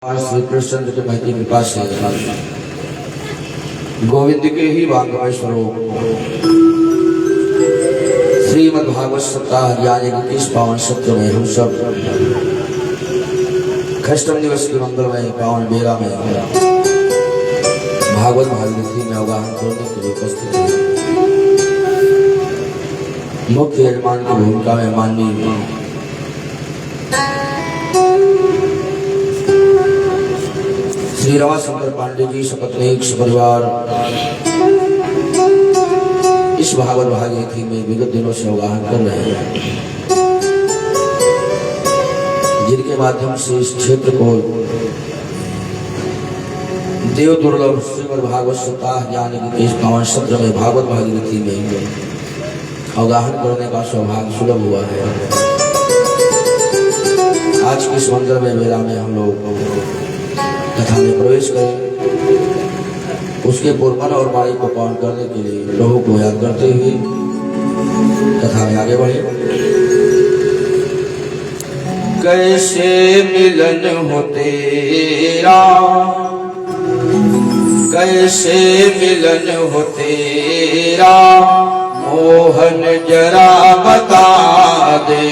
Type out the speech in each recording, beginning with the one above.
श्री कृष्ण के महती कृपा से गोविंद के ही वांगमय स्वरूप श्रीमद् भागवत सप्ताह यानी 21 पावन सत्र में हम सब खष्टम दिवस की मंगलमय पावन बेला में भागवत भागीरथी में अवगाहन करने के लिए उपस्थित हैं। मुख्य यजमान की भूमिका में माननीय श्री रमाशंकर पांडे जी सपत्नीक परिवार इस भागवत भागीरथी में विगत दिनों से अवगाहन कर रहे हैं, जिनके माध्यम से इस क्षेत्र को देव दुर्लभ श्रीमद् भागवत सप्ताह यानी कि इस पावन सत्र में भागवत भागीरथी में अवगाहन करने का सौभाग्य सुलभ हुआ है। आज की इस मंगलमय मेला में हम लोग कथा में प्रवेश करें, उसके पूर्वन और वाणी को पावन करने के लिए प्रभु को याद करते हुए कथा में आगे बढ़े। कैसे मिलन हो तेरा, कैसे मिलन हो तेरा, मोहन जरा बता दे।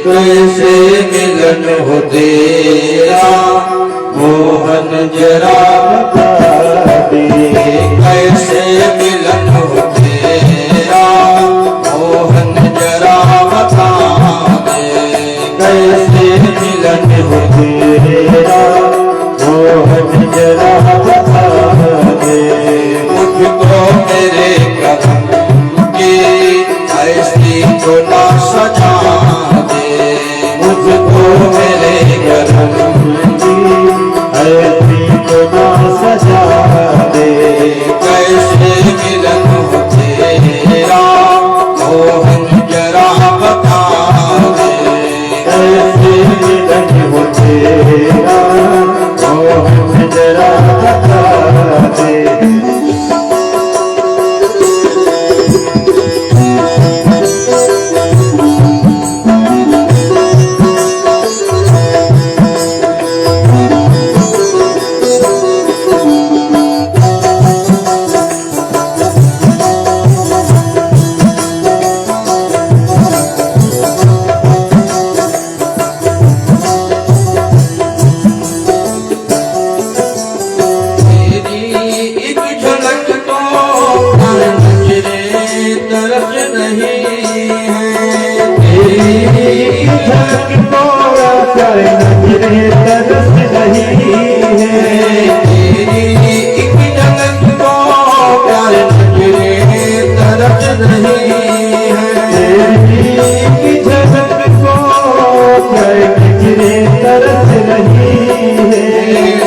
कैसे मिलन हो तेरा, मोहन जरा बता दे। कैसे मिलन हो तेरा, मोहन जरा बता दे। कैसे मिलन हो तेरा, मोहन जरा बता दे। मुझको मेरे कदम की ऐसी तो ना सजा दे। मुझको मेरे कदम ऐसी तो ना सजा दे। कैसे मिलन हो तेरा, मोहन जरा बता दे। कैसे मिलन हो तेरा, मोहन जरा बता दे।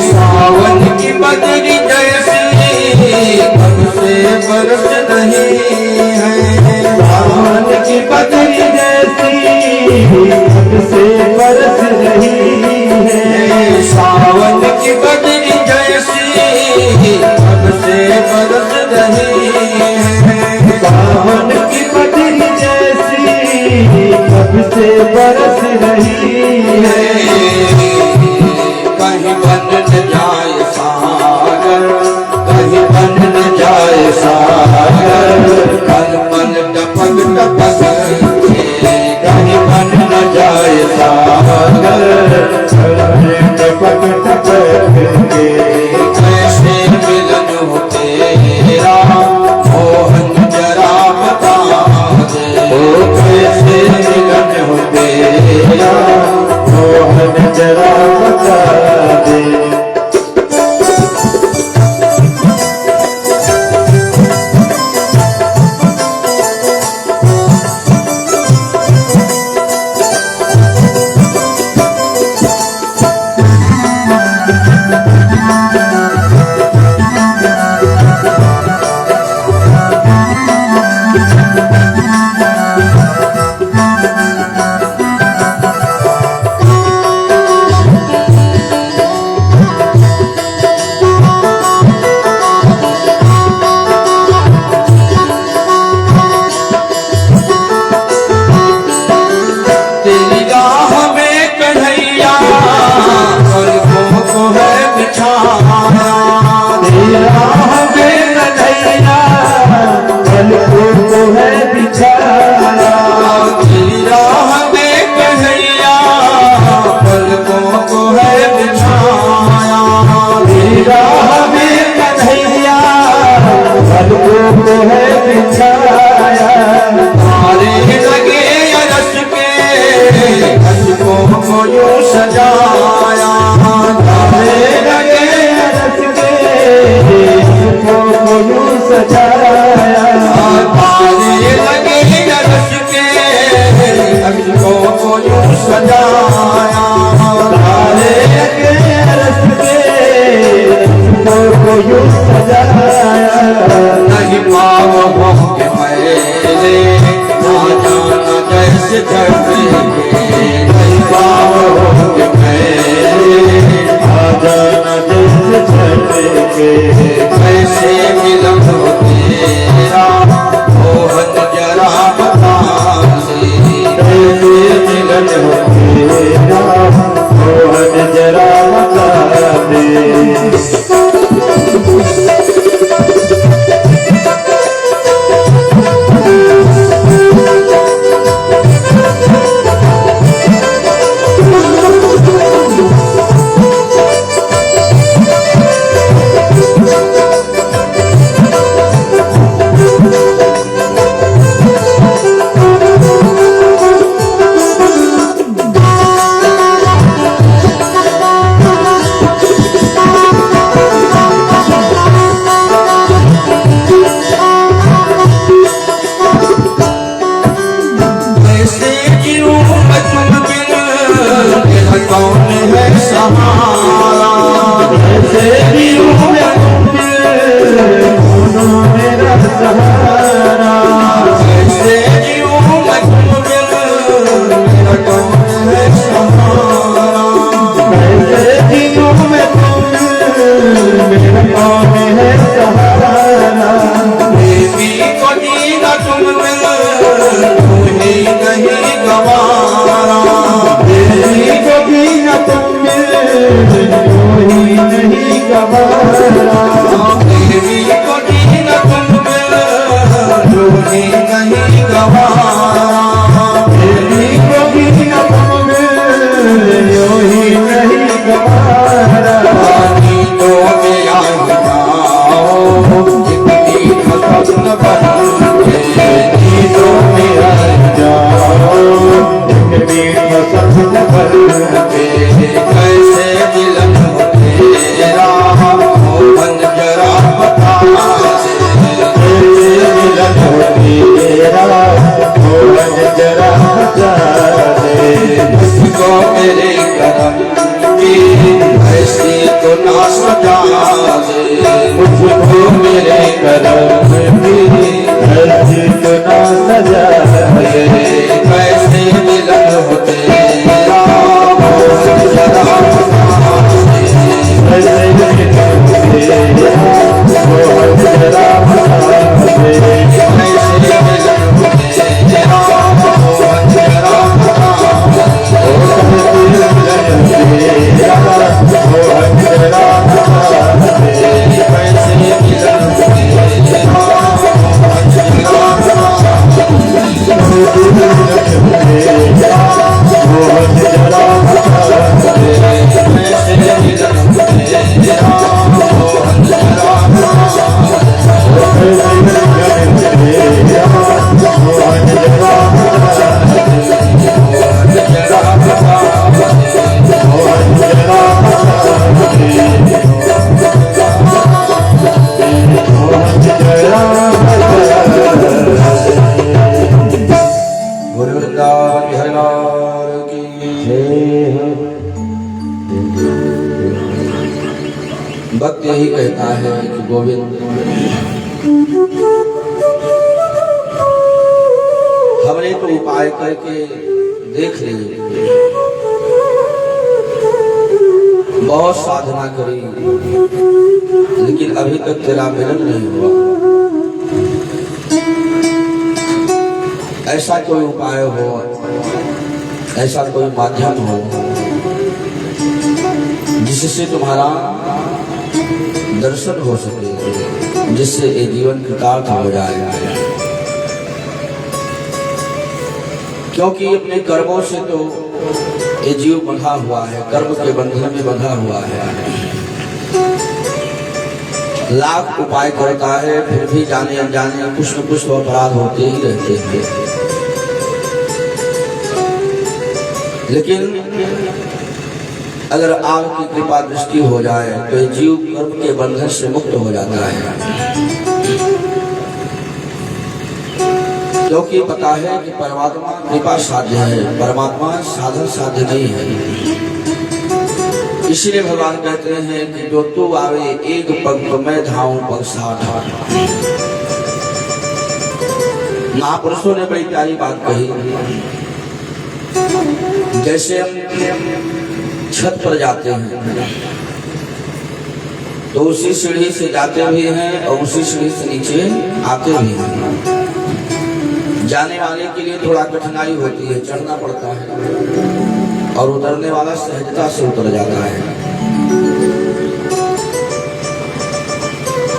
सावन की बदरी जैसी कब से बरस नहीं है। सावन की बदरी जैसी कब से बरस नहीं है। सावन की बदरी जैसी कब से बरस नहीं है। सावन की बदरी जैसी कब से बरस रही है। कहीं बन न जाए सागर, कहीं बन न जाए सागर, पल पल टपक टपक के। कहीं बन न जाए सागर, टपक टपक के। कैसे मिलन हो तेरा, मोहन जरा बता दे। कैसे मिलन हो तेरा, मोहन जरा बता दे। के कैसे मिलन हो तेरा मोहन जरा बता दे। कैसे मिलन हो तेरा मोहन जरा बता दे। कौन है सहारा कैसे जीऊं मैं मेरा सहारा कैसे जीऊं मैं मेरा कौन है सहारा कैसे जीऊं मैं मेरा कौन है सहारा। देवी को जीना तुम नहीं गवारा देवी को जीना तुम नहीं गवारा देवी को जीना तुम नहीं गवारा देवी को जीना तुम नहीं गवारा। तो मेरा जाओ जितनी खत्म बन तो मेरा जाओ कैसे मिलन हो तेरा मोहन जरा बता दे। मिलन हो तेरा मोहन जरा बता दे। मुझको मेरे करम की ऐसी तो ना सजा दे। मुझको मेरे करम की ऐसी तो ना सजा दे। कैसे मिलन हो तेरा मोहन जरा बता दे। कैसे मिलन हो तेरा मोहन जरा बता दे। कैसे मिलन हो तेरा मोहन जरा बता दे। कैसे मिलन हो तेरा मोहन जरा बता दे। कैसे मिलन हो तेरा मोहन जरा बता दे। मोहन जरा बता दे। कैसे मिलन हो तेरा मोहन जरा बता दे। कैसे मिलन हो तेरा मोहन जरा बता दे। मोहन जरा बता दे। मोहन जरा बता दे। मोहन जरा वृंदावन बिहारी लाल की भक्त यही कहता है कि गोविंद हमने तो उपाय करके देख लिए बहुत साधना करी लेकिन अभी तक तेरा मिलन नहीं हुआ। ऐसा कोई उपाय हो ऐसा कोई माध्यम हो जिससे तुम्हारा दर्शन हो सके जिससे ये जीवन कृतार्थ हो जाए। क्योंकि अपने कर्मों से तो ये जीव बंधा हुआ है कर्म के बंधन में बंधा हुआ है। लाख उपाय करता है फिर भी जाने अनजाने कुछ न कुछ अपराध होते ही रहते हैं। लेकिन अगर आपकी कृपा दृष्टि हो जाए तो जीव कर्म के बंधन से मुक्त हो जाता है। क्योंकि पता है कि परमात्मा कृपा साध्य है परमात्मा साधन साध्य नहीं है। इसलिए भगवान कहते हैं कि जो तू आवे एक पग तो मैं धाऊं पग 60। महापुरुषों ने बड़ी प्यारी बात कही। जैसे हम छत पर जाते हैं तो उसी सीढ़ी से जाते भी हैं और उसी सीढ़ी से नीचे आते भी हैं। जाने वाले के लिए थोड़ा कठिनाई होती है, चढ़ना पड़ता है, और उतरने वाला सहजता से उतर जाता है।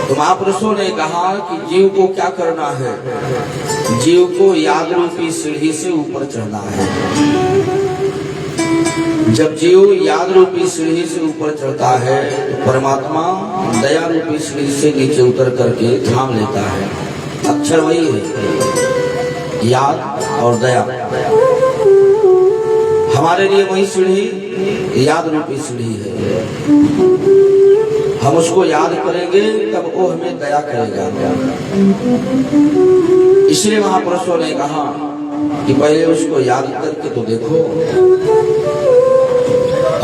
तो महापुरुषों ने कहा कि जीव को क्या करना है, जीव को याद रूपी सीढ़ी से ऊपर चढ़ना है। जब जीव याद रूपी सीढ़ी से ऊपर चढ़ता है तो परमात्मा दया रूपी सीढ़ी से नीचे उतर करके थाम लेता है। अक्षर वही है, याद और दया। हमारे लिए वही सीढ़ी याद रूपी सीढ़ी है। हम उसको याद करेंगे तब वो हमें दया करेगा। इसलिए महापुरुषों ने कहा कि पहले उसको याद करके तो देखो।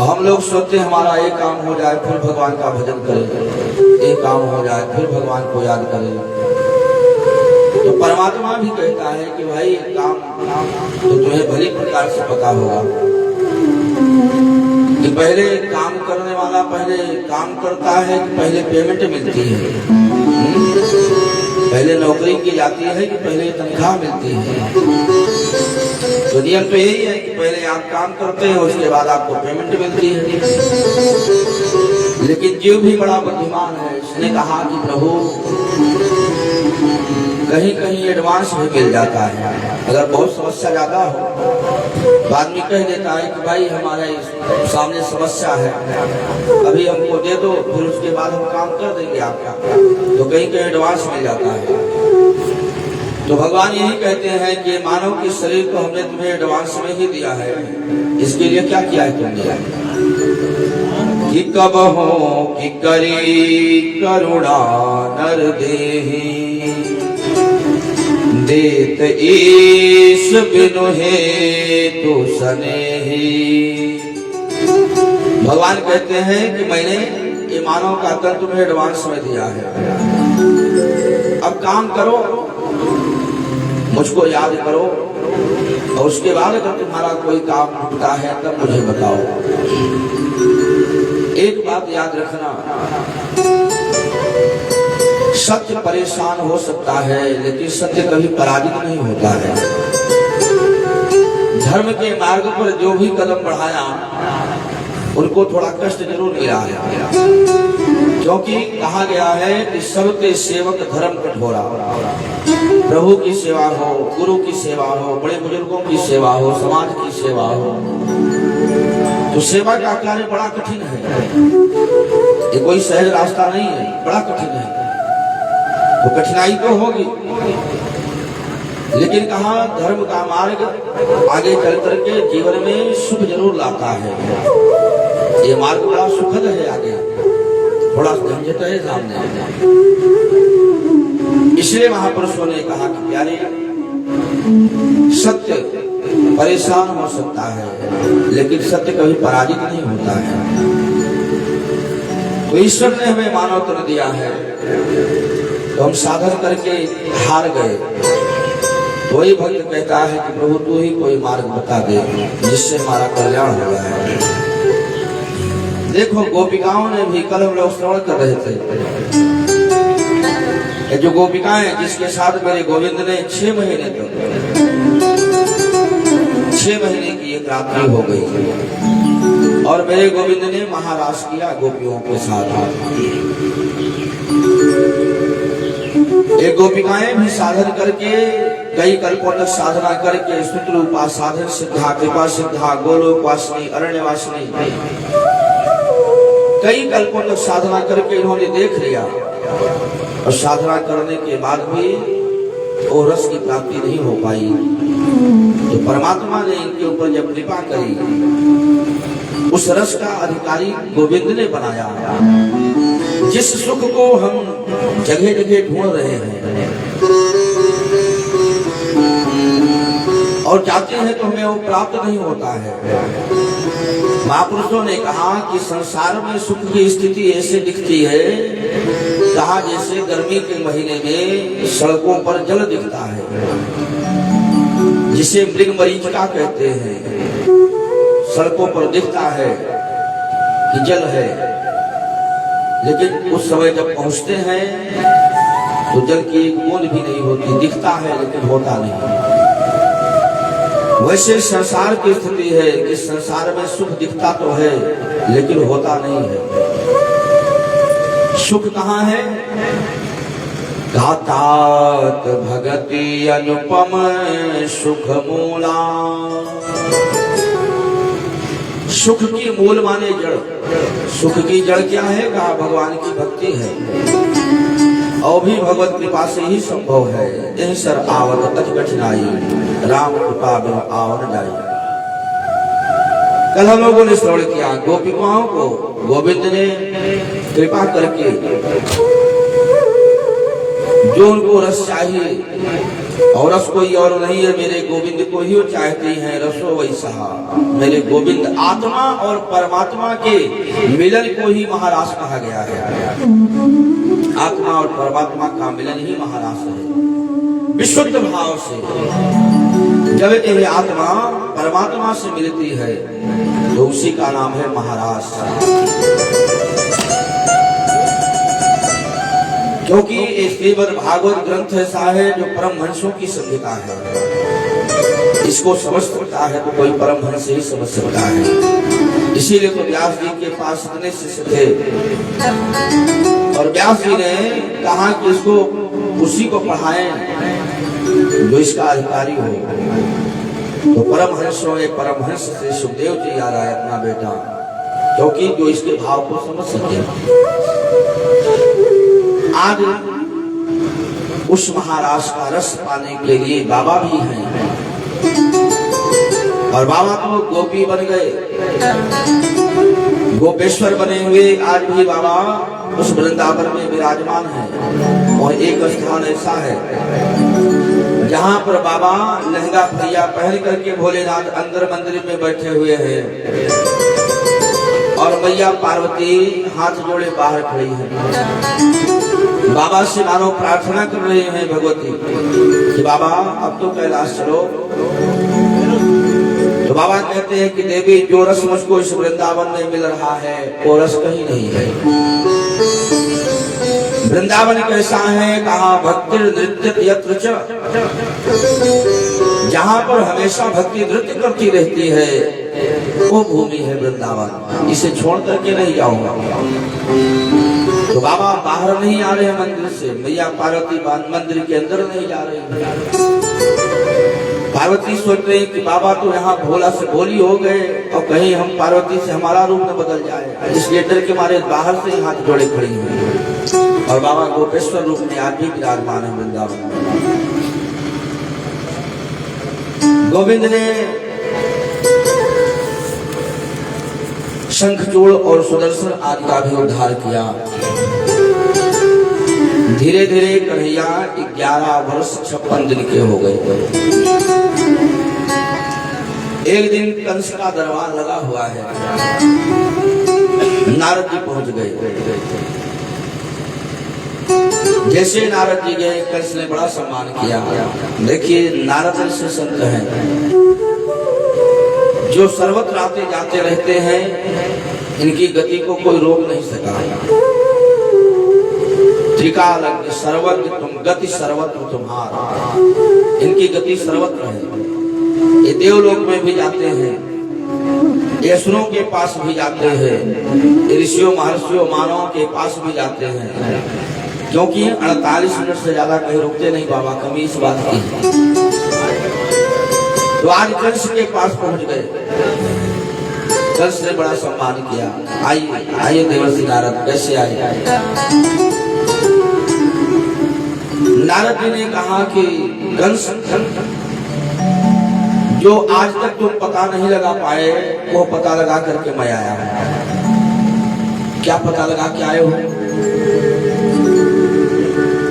हम लोग सोचते हमारा एक काम हो जाए फिर भगवान का भजन करें, एक काम हो जाए फिर भगवान को याद करें। तो परमात्मा भी कहता है कि भाई काम तो तुम्हें भली प्रकार से पता होगा कि पहले काम करने वाला पहले काम करता है कि पहले पेमेंट मिलती है। पहले नौकरी की जाती है कि पहले तनख्वाह मिलती है। तो नियम तो यही है कि पहले आप काम करते हैं उसके बाद आपको पेमेंट मिलती है। लेकिन जीव भी बड़ा बुद्धिमान है, इसने कहा कि प्रभु कहीं कहीं एडवांस भी मिल जाता है। अगर बहुत समस्या ज्यादा हो तो आदमी कह देता है कि भाई हमारे सामने समस्या है, अभी हमको दे दो, फिर उसके बाद हम काम कर देंगे आपका। तो कहीं कहीं एडवांस मिल जाता है। तो भगवान यही कहते हैं कि मानव के शरीर को हमने तुम्हें एडवांस में ही दिया है, इसके लिए क्या किया है तुमने? कि कब हो कि करी करुणा नर देहि, देत ईश बिनु हेतु सनेहि। भगवान कहते हैं कि मैंने ये मानव का तन तुम्हें एडवांस में दिया है, अब काम करो, मुझको याद करो, और उसके बाद अगर तुम्हारा कोई काम टूटता है तब मुझे बताओ। एक बात याद रखना, सत्य परेशान हो सकता है लेकिन सत्य कभी पराजित नहीं होता है। धर्म के मार्ग पर जो भी कदम बढ़ाया उनको थोड़ा कष्ट जरूर मिला है, क्योंकि कहा गया है कि सबके सेवक धर्म कठोरा। प्रभु की सेवा हो, गुरु की सेवा हो, बड़े बुजुर्गों की सेवा हो, समाज की सेवा हो, तो सेवा का कार्य बड़ा कठिन है। ये कोई सहज रास्ता नहीं है, बड़ा कठिन है। तो कठिनाई तो होगी, लेकिन कहा धर्म का मार्ग आगे चल करके जीवन में सुख जरूर लाता है। ये मार्ग बड़ा सुखद है, आगे थोड़ा झंझट है सामने। इसलिए महापुरुषों ने कहा कि प्यारे, सत्य परेशान हो सकता है लेकिन सत्य कभी पराजित नहीं होता है। तो ईश्वर ने हमें मानव तन दिया है, तो हम साधन करके हार गए। तो वही भक्त कहता है कि प्रभु तू ही कोई मार्ग बता दे जिससे हमारा कल्याण हो जाए। देखो गोपिकाओं ने भी कल हम लोग श्रवण कर रहे थे, जो गोपिकाएं जिसके साथ मेरे गोविंद ने 6 महीने तक 6 महीने की एक रात्रि हो गई और मेरे गोविंद ने महारास किया गोपियों के साथ। एक गोपिकाएं भी साधन करके कई कल्पों तक साधना करके सूत्र रूपा साधन सिद्धा कृपा सिद्धा गोलोकवासिनी अरण्यवासिनी कई कल्पों तक साधना करके इन्होंने देख लिया, और साधना करने के बाद भी वो रस की प्राप्ति नहीं हो पाई। तो परमात्मा ने इनके ऊपर जब कृपा करी, उस रस का अधिकारी गोविंद ने बनाया। जिस सुख को हम जगह जगह ढूंढ रहे हैं और चाहते हैं तो हमें वो प्राप्त नहीं होता है। महापुरुषों ने कहा कि संसार में सुख की स्थिति ऐसे दिखती है, कहा जैसे गर्मी के महीने में सड़कों पर जल दिखता है, जिसे मृग मरीचिका कहते हैं। सड़कों पर दिखता है कि जल है, लेकिन उस समय जब पहुंचते हैं तो जल की एक बूंद भी नहीं होती, दिखता है लेकिन होता नहीं। वैसे संसार की स्थिति है कि संसार में सुख दिखता तो है लेकिन होता नहीं है। सुख कहाँ है? घातात भगति अनुपम सुख मूला। सुख की मूल माने जड़। सुख की जड़ क्या है? कहा भगवान की भक्ति है और भी भगवत कृपा से ही संभव है। यह सर आवत तक कठिनाई, राम कृपा बिन आवर जाई। कल हम लोगों ने श्रवण किया गोपिकाओं को गोविंद ने कृपा करके जो उनको रस चाहिए, और रस कोई और नहीं है, मेरे गोविंद को ही चाहते हैं। रसो वैसा मेरे गोविंद, आत्मा और परमात्मा के मिलन को ही महारास कहा गया है। आत्मा और परमात्मा का मिलन ही महारास है। विशुद्ध भाव से जब यह आत्मा परमात्मा से मिलती है तो उसी का नाम है महारास। क्योंकि श्रीमद् भागवत ग्रंथ ऐसा है जो परमहंसों की संहिता है। इसको समझ सकता है तो कोई परमहंस ही समझ सकता है। इसीलिए तो व्यास जी के पास इतने शिष्य थे और व्यास जी ने कहा कि इसको उसी को पढ़ाएं जो इसका अधिकारी हो। तो परमहंसों ने परमहंस से सुखदेव जी आ रहा है अपना बेटा, क्योंकि जो इसके भाव को समझ सके। आज उस महाराज का रस पाने के लिए बाबा भी हैं और बाबा तो गोपी बन गए, गोपेश्वर बने हुए आज भी बाबा उस वृंदावन में विराजमान है। और एक स्थान ऐसा है जहाँ पर बाबा लहंगा फैया पहन करके भोलेनाथ अंदर मंदिर में बैठे हुए हैं और मैया पार्वती हाथ जोड़े बाहर खड़ी है। बाबा से मानो प्रार्थना कर रहे हैं भगवती कि बाबा अब तो कैलाश चलो। तो बाबा कहते हैं कि देवी जो रस मुझको इस वृंदावन में मिल रहा है वो रस कहीं नहीं है। वृंदावन कैसा है? कहा भक्ति नृत्य यत्र च, जहाँ पर हमेशा भक्ति नृत्य करती रहती है वो भूमि है वृंदावन। इसे छोड़ करके नहीं जाऊंगा। तो बाबा बाहर नहीं आ रहे हैं मंदिर से, मैया पार्वती मंदिर के अंदर नहीं जा रही। पार्वती सोच रही कि बाबा तो यहाँ भोला से भोली हो गए और कहीं हम पार्वती से हमारा रूप न बदल जाए, इसलिए डर के मारे बाहर से हाथ जोड़े खड़ी हुई। और बाबा गोपेश्वर रूप में आज भी विराजमान है वृंदावन। गोविंद ने शंखचूड़ और सुदर्शन आदि का भी उद्धार किया। धीरे धीरे कन्हैया 11 वर्ष 56 दिन के हो गए। एक दिन कंस का दरबार लगा हुआ है, नारद जी पहुंच गए। जैसे नारद जी गए कंस ने बड़ा सम्मान किया। देखिए नारद से संत हैं जो सर्वत्र आते जाते रहते हैं, इनकी गति को कोई रोक नहीं सका। त्रिकाल सर्वज्ञ तुम गति सर्वत्र तुम्हारा, इनकी गति सर्वत्र है। ये देवलोक में भी जाते हैं, असुरों के पास भी जाते हैं, ऋषियों महर्षियों मानवों के पास भी जाते हैं, क्योंकि 48 मिनट से ज्यादा कहीं रुकते नहीं बाबा, कमी इस बात की। तो आज कंस के पास पहुंच गए, कंस ने बड़ा सम्मान किया। आइए आइए देवर्षि नारद, कैसे आए? नारद जी ने कहा कि कंस जो आज तक तुम पता नहीं लगा पाए वो पता लगा करके मैं आया हूं। क्या पता लगा के आए हो?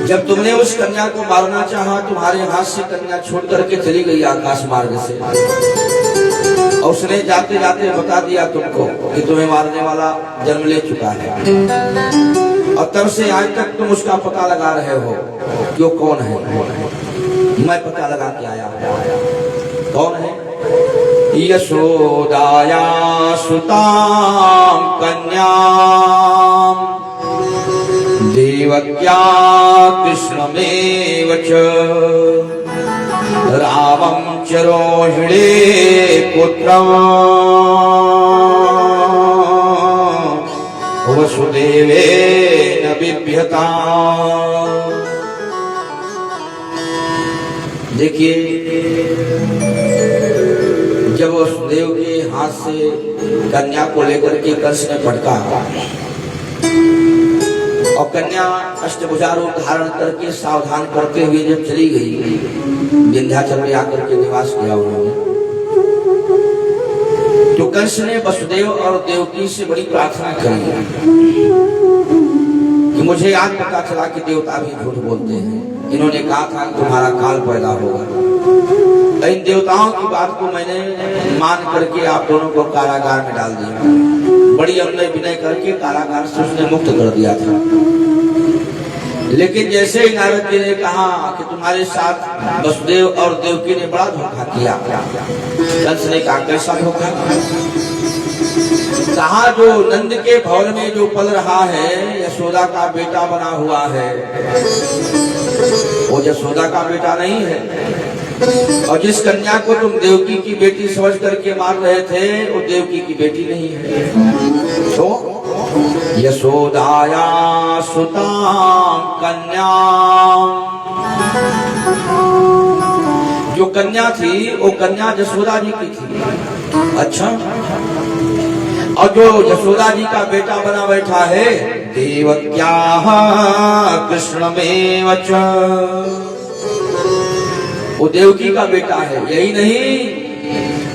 जब तुमने उस कन्या को मारना चाहा, तुम्हारे हाथ से कन्या छोड़ करके चली गई आकाश मार्ग से, और उसने जाते जाते बता दिया तुमको कि तुम्हें मारने वाला जन्म ले चुका है, और तब से आज तक तुम उसका पता लगा रहे हो कि वो कौन है। मैं पता लगा के आया। कौन है? यशोदाया सुतां कन्यां देवक्या कृष्णमेव च रामं च रोहिणे पुत्रं वसुदेवेन बिभ्यता। देखिए, जब वसुदेव के हाथ से कन्या को लेकर के कंस ने पटका और कन्या अष्टभुजा रूप धारण करके सावधान करते हुए जब चली गई, विंध्याचल में आकर के निवास किया उन्होंने, तो कंस ने वसुदेव और देवकी से बड़ी प्रार्थना करी कि मुझे आज पता चला कि देवता भी झूठ बोलते हैं। इन्होंने कहा था कि तुम्हारा काल पैदा होगा। इन देवताओं की बात को मैंने मान करके आप दोनों को कारागार में डाल दिया। बड़ी अनय विनय करके कारागार से उसने मुक्त कर दिया था। लेकिन जैसे ही नारद जी ने कहा कि तुम्हारे साथ वसुदेव और देवकी ने बड़ा धोखा किया, कंस ने कहा कैसा धोखा? कहा जो नंद के भवन में जो पल रहा है, यशोदा का बेटा बना हुआ है, वो यशोदा का बेटा नहीं है। और जिस कन्या को तुम देवकी की बेटी समझ करके मार रहे थे, वो देवकी की बेटी नहीं है। तो यशोदाया सुतां कन्या, जो कन्या थी वो कन्या यशोदा जी की थी। अच्छा, और जो यशोदा जी का बेटा बना बैठा है, देवक्या कृष्णमेव च, वो देवकी का बेटा है। यही नहीं,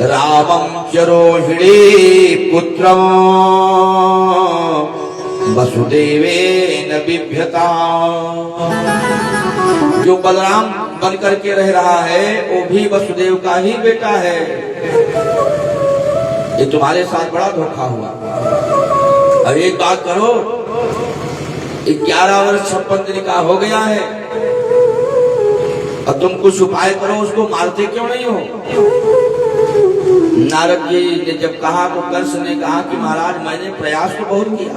रामं च रोहिणी पुत्रं वसुदेवेन बिभ्यता, जो बलराम बन करके रह रहा है वो भी वसुदेव का ही बेटा है। ये तुम्हारे साथ बड़ा धोखा हुआ। अब एक बात करो, 11 वर्ष 56 दिन का हो गया है, और तुम कुछ उपाय करो, उसको मारते क्यों नहीं हो? नारद जी ने जब कहा तो कंस ने कहा कि महाराज मैंने प्रयास तो बहुत किया,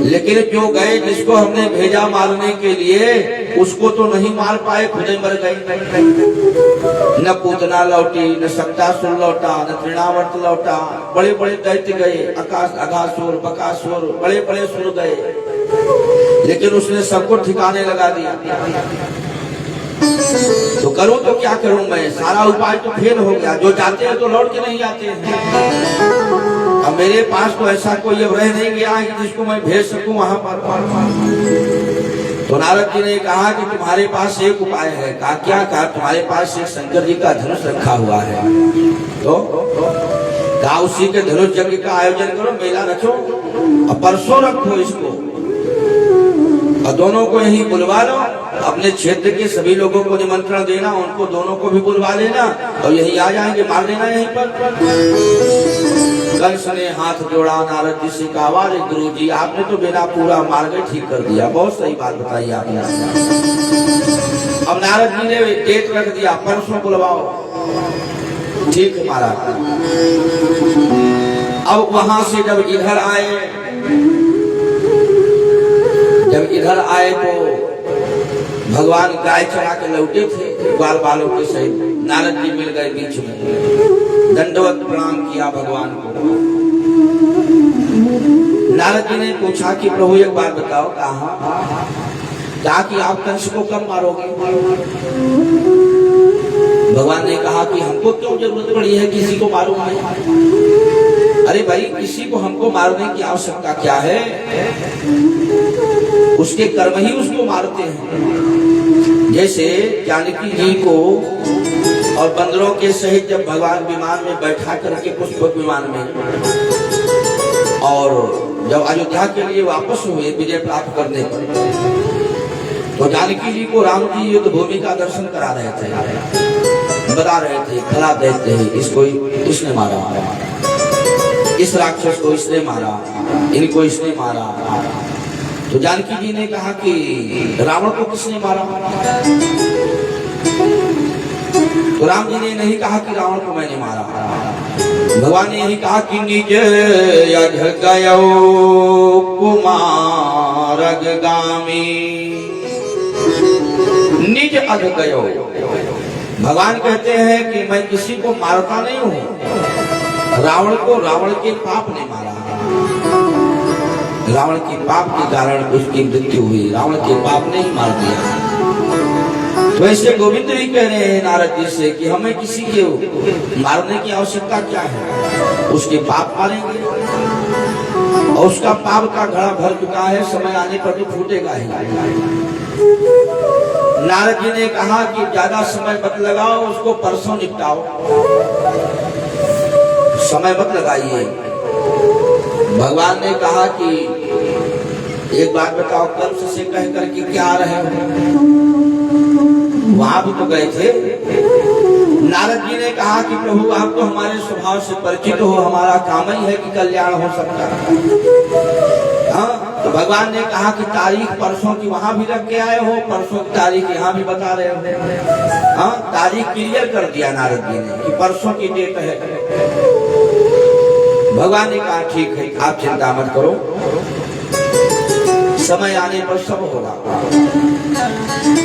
लेकिन जो गए जिसको हमने भेजा मारने के लिए उसको तो नहीं मार पाए, खुद ही मर गए। न पूतना लौटी, न शक्तासुर लौटा, न तृणावर्त लौटा। बड़े बड़े दैत्य गए, अघासुर, बकासुर, बड़े बड़े सुर गए, लेकिन उसने सबको ठिकाने लगा दिया। तो करूं तो क्या करूं मैं? सारा उपाय तो फेल हो गया। जो जाते हैं तो लौट के नहीं जाते हैं। अब मेरे पास तो ऐसा कोई अब रह नहीं गया है कि जिसको मैं भेज सकूं वहां पर। तो नारद जी ने कहा कि तुम्हारे पास एक उपाय है। कहा क्या? कहा तुम्हारे पास एक शंकर जी का धनुष रखा हुआ है, तो कहा उसी के धनुष यज्ञ का आयोजन करो, मेला रखो और परसों रखो इसको, और दोनों को यही बुलवा लो। अपने क्षेत्र के सभी लोगों को निमंत्रण देना, उनको दोनों को भी बुलवा लेना और यही आ जाएंगे, मार देना यहीं पर। कंस ने हाथ जोड़ा, नारद जी से कहा अरे गुरु जी आपने तो मेरा पूरा मार्ग ठीक कर दिया, बहुत सही बात बताई आपने। अब नारद जी ने डेट रख दिया, परसों बुलवाओ। ठीक है महाराज। अब वहां से जब इधर आए तो भगवान गाय चढ़ा के लौटे थे ग्वाल बालों के सहित। नारद जी मिल गए बीच में, दंडवत प्रणाम किया भगवान को। नारद जी ने पूछा कि प्रभु एक बात बताओ, कहा कि आप कंस को कब मारोगे? भगवान ने कहा कि हमको क्यों जरूरत पड़ी है किसी को मारूंगा? अरे भाई, किसी को हमको मारने की आवश्यकता क्या है? उसके कर्म ही उसको मारते हैं। जैसे जानकी जी को और बंदरों के सहित जब भगवान विमान में बैठा करके पुष्पक विमान में, और जब अयोध्या के लिए वापस हुए विजय प्राप्त करने पर, तो जानकी जी को राम जी युद्ध भूमि का दर्शन करा रहे थे, बता रहे थे खला दैत्य है, इसको इसने मारा, इस राक्षस को इसने मारा, इनको इसने मारा। तो जानकी जी ने कहा कि रावण को किसने मारा? तो राम जी ने नहीं कहा कि रावण को मैंने मारा। भगवान ने यही कहा कि निज यज्ञ गयो कुमार मरग गामी निज अध गयो। भगवान कहते हैं कि मैं किसी को मारता नहीं हूं। रावण को रावण के पाप ने मारा, रावण के पाप के कारण उसकी मृत्यु हुई, रावण के पाप ने ही मार दिया। तो ऐसे गोविंद भी कह रहे हैं नारद जी से कि हमें किसी के मारने की आवश्यकता क्या है, उसके पाप मारेंगे और उसका पाप का घड़ा भर चुका है, समय आने पर तो फूटेगा ही। नारद जी ने कहा कि ज्यादा समय मत लगाओ, उसको परसों निपटाओ, समय मत लगाइए। भगवान ने कहा कि एक बात बताओ, कंस से कह करके क्या आ रहे हो? वहां भी तो गए थे। नारद जी ने कहा कि प्रभु आप तो हमारे स्वभाव से परिचित हो, हमारा काम ही है कि कल्याण हो सकता है। हाँ, तो भगवान ने कहा कि तारीख परसों की वहां भी रख के आए हो, परसों की तारीख यहाँ भी बता रहे हो। हाँ, तारीख क्लियर कर दिया नारद जी ने कि परसों की डेट है। भगवान ने कहा ठीक है, आप चिंता मत करो, समय आने पर सब होगा।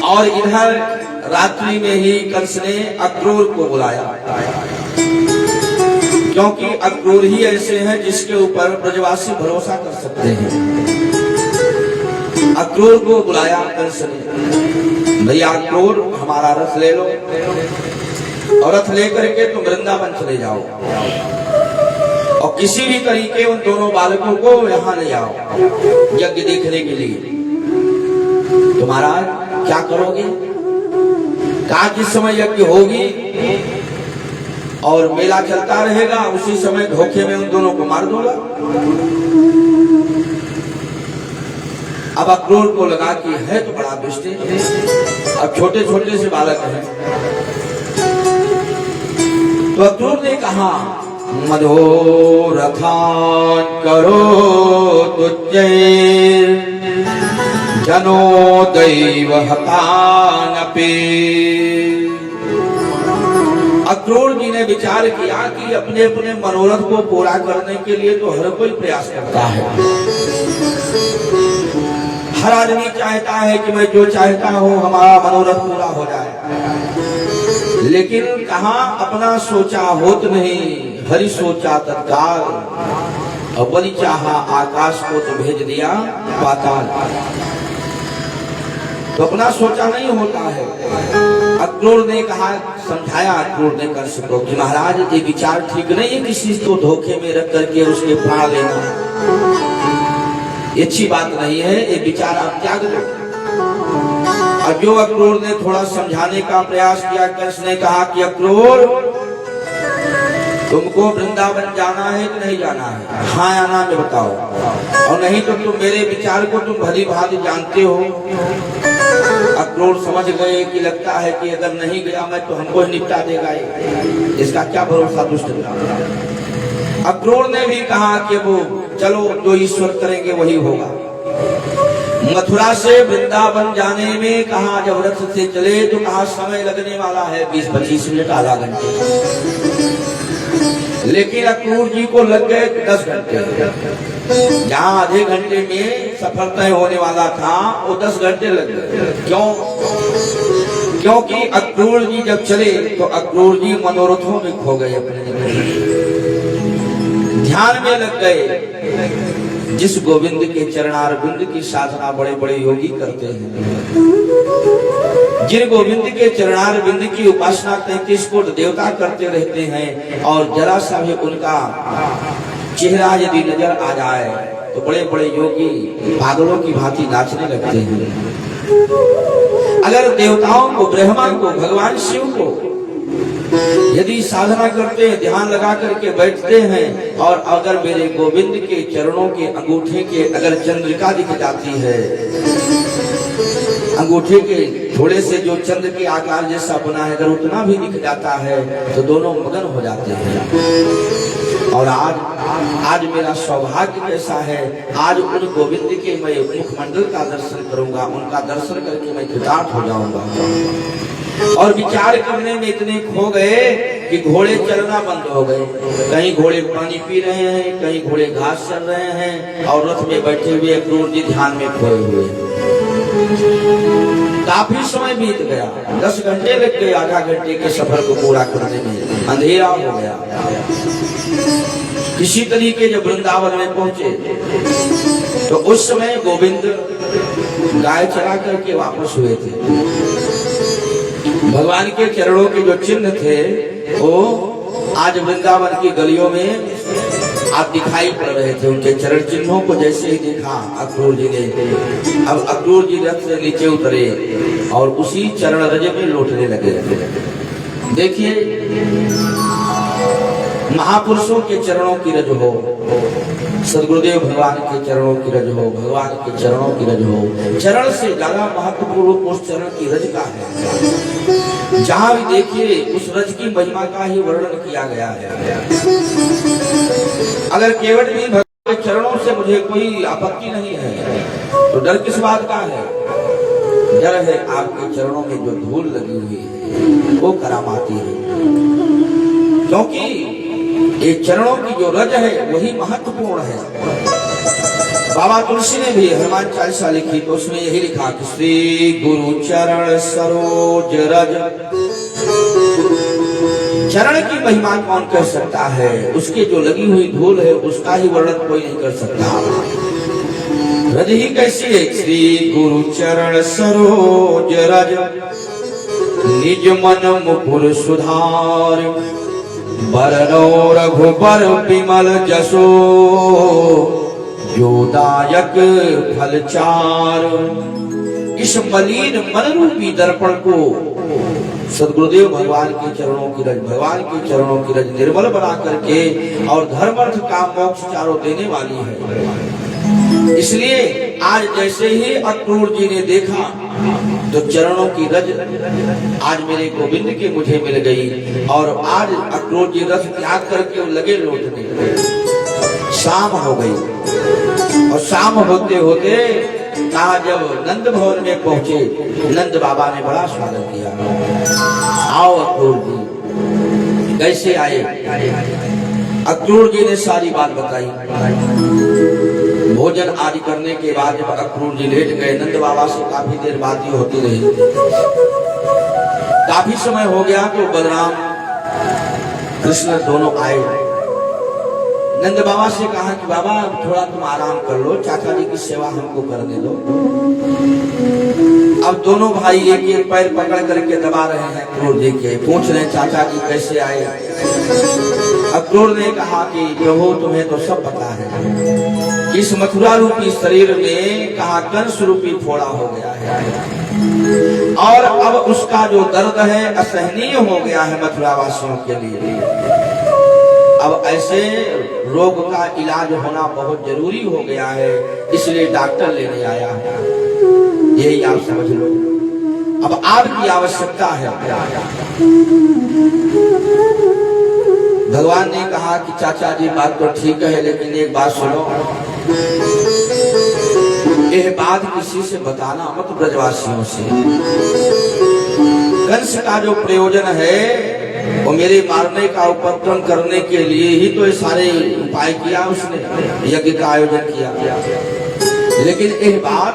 और इधर रात्रि में ही कंस ने अक्रूर को बुलाया, क्योंकि अक्रूर ही ऐसे हैं जिसके ऊपर ब्रजवासी भरोसा कर सकते हैं। अक्रूर को बुलाया कंस ने, भैया अक्रूर हमारा रथ ले लो और रथ लेकर के तुम वृंदावन चले जाओ और किसी भी तरीके उन दोनों बालकों को यहाँ ले आओ यज्ञ देखने के लिए। तुम्हारा क्या करोगे? कहा जिस समय यज्ञ होगी और मेला चलता रहेगा उसी समय धोखे में उन दोनों को मार दूंगा। अब अक्रूर को लगा कि है तो बड़ा दुष्ट, अब छोटे छोटे से बालक हैं। तो अक्रूर ने कहा मनोरथान करो तुझे जनो दैव हतानपि। अक्रूर जी ने विचार किया कि अपने अपने मनोरथ को पूरा करने के लिए तो हर कोई प्रयास करता है। हर आदमी चाहता है कि मैं जो चाहता हूं हमारा मनोरथ पूरा हो जाए, लेकिन कहां अपना सोचा होत नहीं, हरि सोचा तत्काल, और बलि चाहा आकाश को तो भेज दिया पाताल। तो अपना सोचा नहीं होता है। अक्रूर ने कहा, समझाया अक्रूर ने कंस को कि महाराज ये विचार ठीक नहीं है, किसी को धोखे में रख करके उसके प्राण लेना ये अच्छी बात नहीं है, ये विचार आप त्याग दो। और जो अक्रूर ने थोड़ा समझाने का प्रयास किया, कंस ने कहा कि अक्रूर तुमको वृंदावन जाना है कि नहीं जाना है? हाँ या ना में बताओ, और नहीं तो तुम मेरे विचार को तुम भली भांति जानते हो। अक्रूर समझ गए कि लगता है कि अगर नहीं गया मैं तो हमको ही निपटा देगा, इसका क्या भरोसा दुष्ट। अक्रूर ने भी कहा कि वो चलो जो ईश्वर करेंगे वही होगा। मथुरा से वृंदावन जाने में कहा जब रथ से चले तो कहा समय लगने वाला है 20-25 मिनट, आधा घंटे, लेकिन अक्रूर जी को लग गए 10 घंटे। जहाँ आधे घंटे में सफर तय होने वाला था वो 10 घंटे लग गए। क्यों? क्योंकि अक्रूर जी जब चले तो अक्रूर जी मनोरथों में खो गए, अपने ध्यान में लग गए। जिस गोविंद के चरणारविंद की साधना बड़े बड़े योगी करते हैं, जिन गोविंद के चरणारविंद की उपासना 33 कोटि देवता करते रहते हैं, और जरा सा भी उनका चेहरा यदि नजर आ जाए तो बड़े बड़े योगी पागलों की भांति नाचने लगते हैं। अगर देवताओं को, ब्रह्मा को, भगवान शिव को यदि साधना करते हैं, ध्यान लगा करके बैठते हैं, और अगर मेरे गोविंद के चरणों के अंगूठे के अगर चंद्रिका दिख जाती है, अंगूठे के थोड़े से जो चंद्र के आकार जैसा बना है अगर उतना भी दिख जाता है तो दोनों मगन हो जाते हैं। और आज मेरा सौभाग्य कैसा है, आज उन गोविंद के मैं मुखमंडल का दर्शन करूंगा, उनका दर्शन करके मैं कृतार्थ हो जाऊंगा। और विचार करने में इतने खो गए कि घोड़े चलना बंद हो गए। कहीं घोड़े पानी पी रहे हैं, कहीं घोड़े घास चल रहे हैं, और रथ में बैठे हुए अक्रूर जी ध्यान में खोए हुए। काफी समय बीत गया, 10 घंटे लग गए आधा घंटे के सफर को पूरा करने में। अंधेरा हो गया। किसी तरीके जब वृंदावन में पहुंचे तो उस समय गोविंद गाय चरा करके वापस हुए थे। भगवान के चरणों के जो चिन्ह थे वो आज वृंदावन की गलियों में आप दिखाई पड़ रहे थे। उनके चरण चिन्हों को जैसे ही देखा अक्रूर जी ने, अब अक्रूर जी रथ से नीचे उतरे और उसी चरण रज में लौटने लगे। देखिए, महापुरुषों के चरणों की रज हो, सदगुरुदेव भगवान के चरणों की रज हो, भगवान के चरणों की रज हो। चरण से ज्यादा महत्वपूर्ण उस चरण की रज का है। जहां भी देखिए उस रज की महिमा का ही वर्णन किया गया है। अगर केवल भी भगवान के चरणों से मुझे कोई आपत्ति नहीं है तो डर किस बात का है? डर है आपके चरणों में जो धूल लगी हुई है वो करामाती है, क्योंकि ये चरणों की जो रज है वही महत्वपूर्ण है। बाबा तुलसी ने भी हनुमान चालीसा लिखी तो उसमें यही लिखा कि श्री गुरु चरण सरोज रज। चरण की महिमा कौन कर सकता है? उसके जो लगी हुई धूल है उसका ही वर्णन कोई नहीं कर सकता। रज ही कैसी है? श्री गुरु चरण सरोज रज, निज मन मुकुर सुधार, बरनो रघुबर विमल जसो, जोदायक फलचार। इस मलिन मन रूपी दर्पण को सदगुरुदेव भगवान के चरणों की रज, भगवान के चरणों की रज निर्मल बना करके और धर्म अर्थ काम मोक्ष चारों देने वाली है। इसलिए आज जैसे ही अक्रूर जी ने देखा तो चरणों की रज आज मेरे गोविंद के मुझे मिल गई, और आज अक्रूर जी रथ त्याग करके लगे लौटने। शाम हो गई और शाम होते होते कहा जब नंद भवन में पहुंचे, नंद बाबा ने बड़ा स्वागत किया। आओ अक्रूर जी। कैसे आए? अक्रूर जी ने सारी बात बताई। भोजन आदि करने के बाद जब अक्रूर जी लेट गए, नंद बाबा से काफी देर बातें होती रही। काफी समय हो गया तो बलराम कृष्ण दोनों आए। नंद बाबा से कहा कि बाबा थोड़ा तुम आराम कर लो, चाचा जी की सेवा हमको करने दो। अब दोनों भाई एक एक पैर पकड़ करके दबा रहे हैं अक्रूर जी के, पूछ रहे चाचा जी कैसे आए। अक्रूर ने कहा कि प्रभु तुम्हें तो सब पता है, इस मथुरा रूपी शरीर में कहा कंस रूपी फोड़ा हो गया है, और अब उसका जो दर्द है असहनीय हो गया है मथुरा वासियों के लिए। अब ऐसे रोग का इलाज होना बहुत जरूरी हो गया है, इसलिए डॉक्टर लेने आया है। यही आप समझ लो, अब आपकी आवश्यकता है। भगवान ने कहा कि चाचा जी बात तो ठीक है, लेकिन एक बात सुनो, यह बात किसी से बताना मत, ब्रजवासियों से। कंस का जो प्रयोजन है वो मेरे मारने का उपक्रम करने के लिए ही तो ये सारे उपाय किया, उसने यज्ञ का आयोजन किया। लेकिन एक बात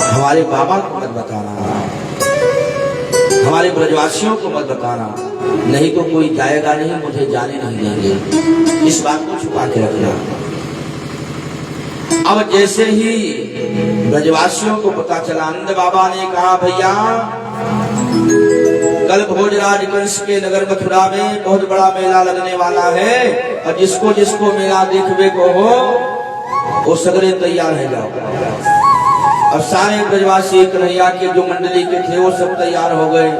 हमारे बाबा को मत बताना, हमारे ब्रजवासियों को मत बताना, नहीं तो कोई जाएगा नहीं, मुझे जाने नहीं देंगे। इस बात को छुपा के रखना। अब जैसे ही ब्रजवासियों को पता चला, नंद बाबा ने कहा भैया कल भोजराज कंस के नगर मथुरा में बहुत बड़ा मेला लगने वाला है, और जिसको जिसको मेला देखने को हो वो सगरे तैयार है जाओ। अब सारे ब्रजवासी कन्हैया के जो मंडली के थे वो सब तैयार हो गए।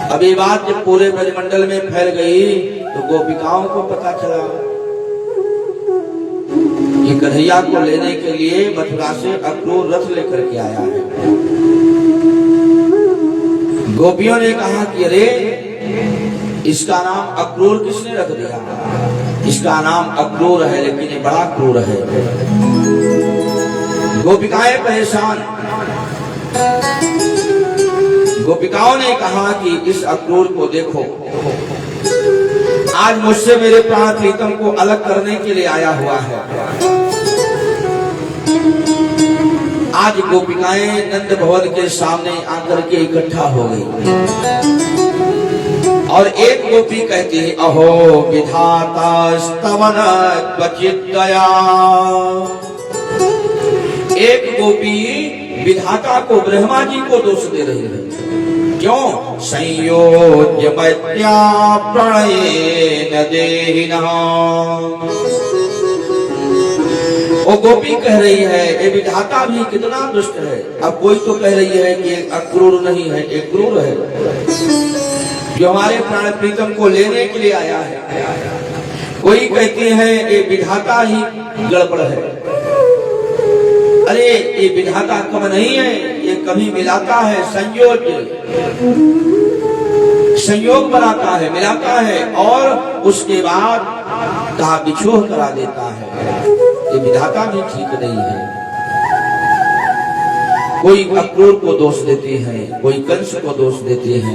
अब ये बात जब पूरे ब्रजमंडल में फैल गई तो गोपिकाओं को पता चला कि कन्हैया को लेने के लिए मथुरा से अक्रूर रथ लेकर के आया है। गोपियों ने कहा कि अरे इसका नाम अक्रूर किसने रख दिया? इसका नाम अक्रूर है लेकिन ये बड़ा क्रूर है। गोपिकाएं परेशान। गोपिकाओं ने कहा कि इस अक्रूर को देखो, आज मुझसे मेरे प्राण प्रीतम को अलग करने के लिए आया हुआ है। आज गोपिकाएं नंद भवन के सामने आकर के इकट्ठा हो गई और एक गोपी कहती है, अहो विधाता स्तवन क्वचित दया। एक गोपी विधाता को, ब्रह्मा जी को दोष दे रही है। क्यों? संयोज्य मैत्या प्रणयेन देहिनः। वो गोपी कह रही है ये विधाता भी कितना दुष्ट है। अब कोई तो कह रही है कि एक अक्रूर नहीं है, एक क्रूर है जो हमारे प्राण प्रीतम को लेने के लिए आया है। कोई कहती है ये विधाता ही गड़बड़ है। अरे ये विधाता कम नहीं है, ये कभी मिलाता है, संयोग बनाता है, मिलाता है और उसके बाद कहा बिछोह करा देता है। ये विधाता भी ठीक नहीं है। कोई अक्रूर को दोष देती है, कोई कंस को दोष देती है,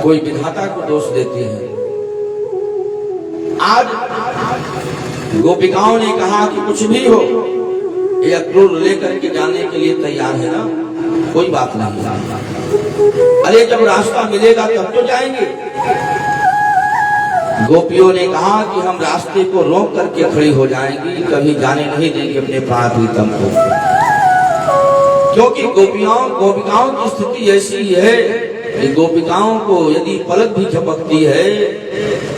कोई विधाता को दोष देती है। आज गोपिकाओं ने कहा कि कुछ भी हो, ये अक्रूर लेकर के जाने के लिए तैयार है ना, कोई बात नहीं। अरे जब रास्ता मिलेगा तब तो जाएंगे। गोपियों ने कहा कि हम रास्ते को रोक करके खड़ी हो जाएंगी, कभी जाने नहीं देंगे अपने प्राण प्रीतम को। क्योंकि गोपिकाओं की स्थिति ऐसी है कि गोपिकाओं को यदि पलक भी झपकती है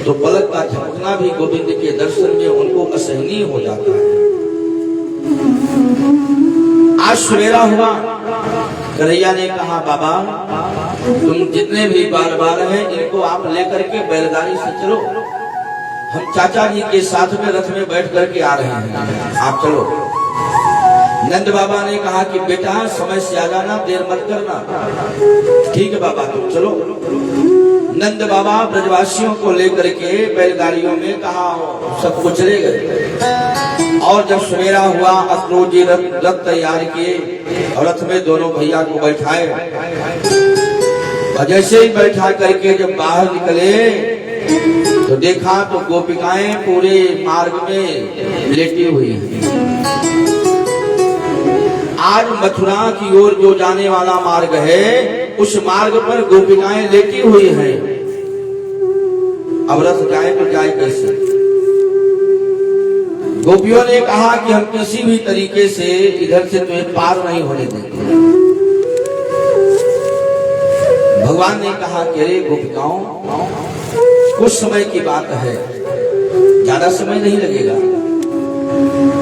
तो पलक का झपकना भी गोविंद के दर्शन में उनको असहनीय हो जाता है। आज सवेरा हुआ, कन्हैया ने कहा बाबा तुम जितने भी बाल बाल हैं इनको आप लेकर के बैलगाड़ी से चलो, हम चाचा जी के साथ में रथ में बैठ करके आ रहे हैं, आप चलो। नंद बाबा ने कहा कि बेटा समय से आ जाना, देर मत करना। ठीक है बाबा तुम चलो। नंद बाबा ब्रजवासियों को लेकर के बैलगाड़ियों में कहा सबको चले गए। और जब सवेरा हुआ अक्रूर जी रथ तैयार किए और रथ में दोनों भैया को बैठाए और जैसे ही बैठा करके जब बाहर निकले तो देखा तो गोपिकाएं पूरे मार्ग में लेटी हुई हैं। आज मथुरा की ओर जो जाने वाला मार्ग है उस मार्ग पर गोपिकाएं लेटी हुई हैं। अब रथ जाए तो जाए कैसे? गोपियों ने कहा कि हम किसी भी तरीके से इधर से तुम्हें पार नहीं होने देंगे। भगवान ने कहा कि अरे गोपिकाओं कुछ समय की बात है, ज्यादा समय नहीं लगेगा।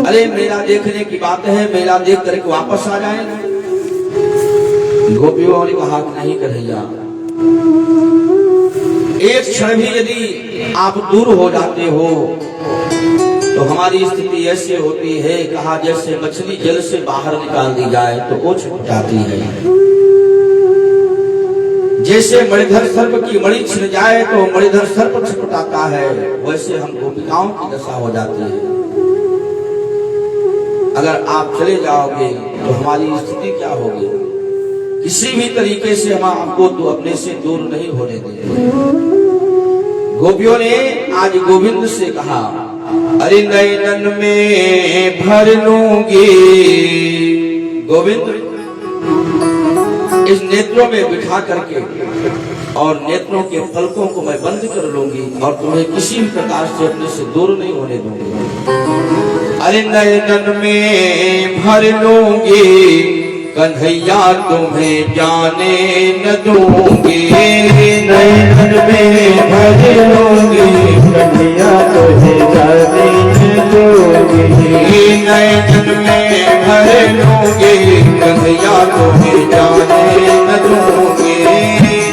अरे मेला देखने की बात है, मेला देख करके वापस आ जाएंगे। गोपियों ने कहा कि नहीं कन्हैया, एक क्षण भी यदि आप दूर हो जाते हो तो हमारी स्थिति ऐसे होती है, कहा जैसे मछली जल से बाहर निकाल दी जाए तो वो छूट जाती है, जैसे मणिधर सर्प की मणि छिन जाए तो मणिधर सर्प छटपटाता है, वैसे हम गोपिकाओं की दशा हो जाती है। अगर आप चले जाओगे तो हमारी स्थिति क्या होगी? किसी भी तरीके से हम आपको तो अपने से दूर नहीं होने देंगे। गोपियों ने आज गोविंद से कहा अरे नयनन में भर लूंगी, गोविंद इस नेत्रों में बिठा करके और नेत्रों के पलकों को मैं बंद कर लूंगी और तुम्हें किसी भी प्रकार से अपने से दूर नहीं होने दूंगी। अरे नयनन में भर लूंगी, कन्हैया तुम्हें जाने न दूंगी। नयन में भर लूंगी, कन्हैया तुम्हें जाने न दूंगी। नयन में भर लूंगी, कन्हैया तुम्हें जाने न दूंगी।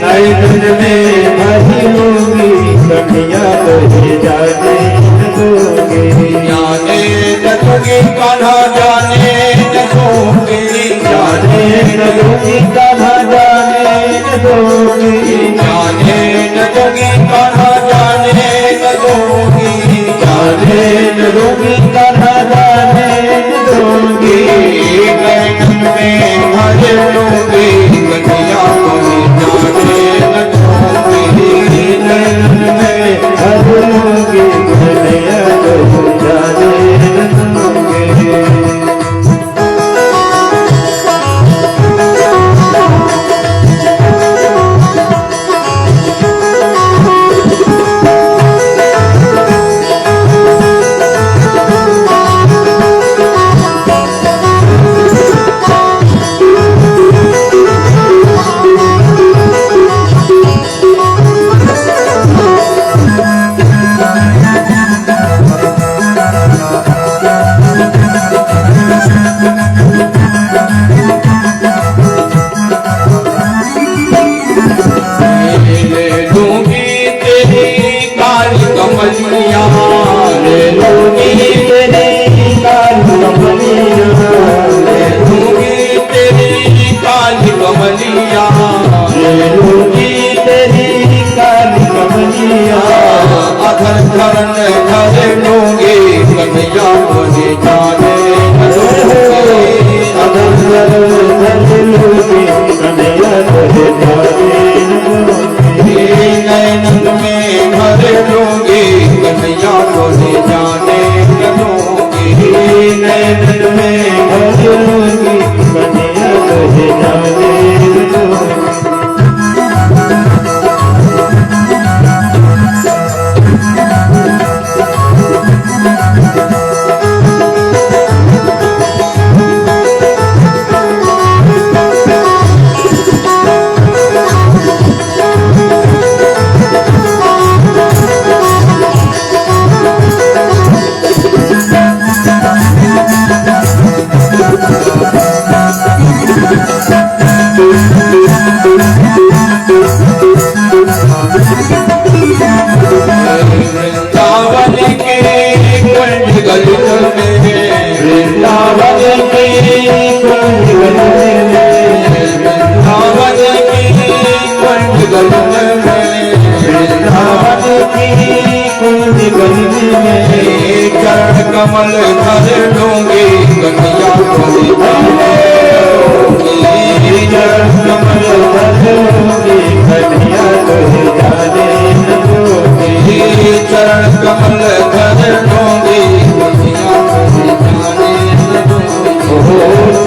नयन में भर लूंगी, कन्हैया तुम्हें जाने न दूंगी। जाने न दूंगी कान्हा, जाने न दूंगी, जाने न दूंगी कान्हा, जाने न दूंगी। जाने न दूंगी कान्हा, जाने न दूंगी, जाने न दूंगी कान्हा, जाने न दूंगी। नयन में भर लूंगी, कन्हैया तुम्हें जाने न दूंगी। नयन में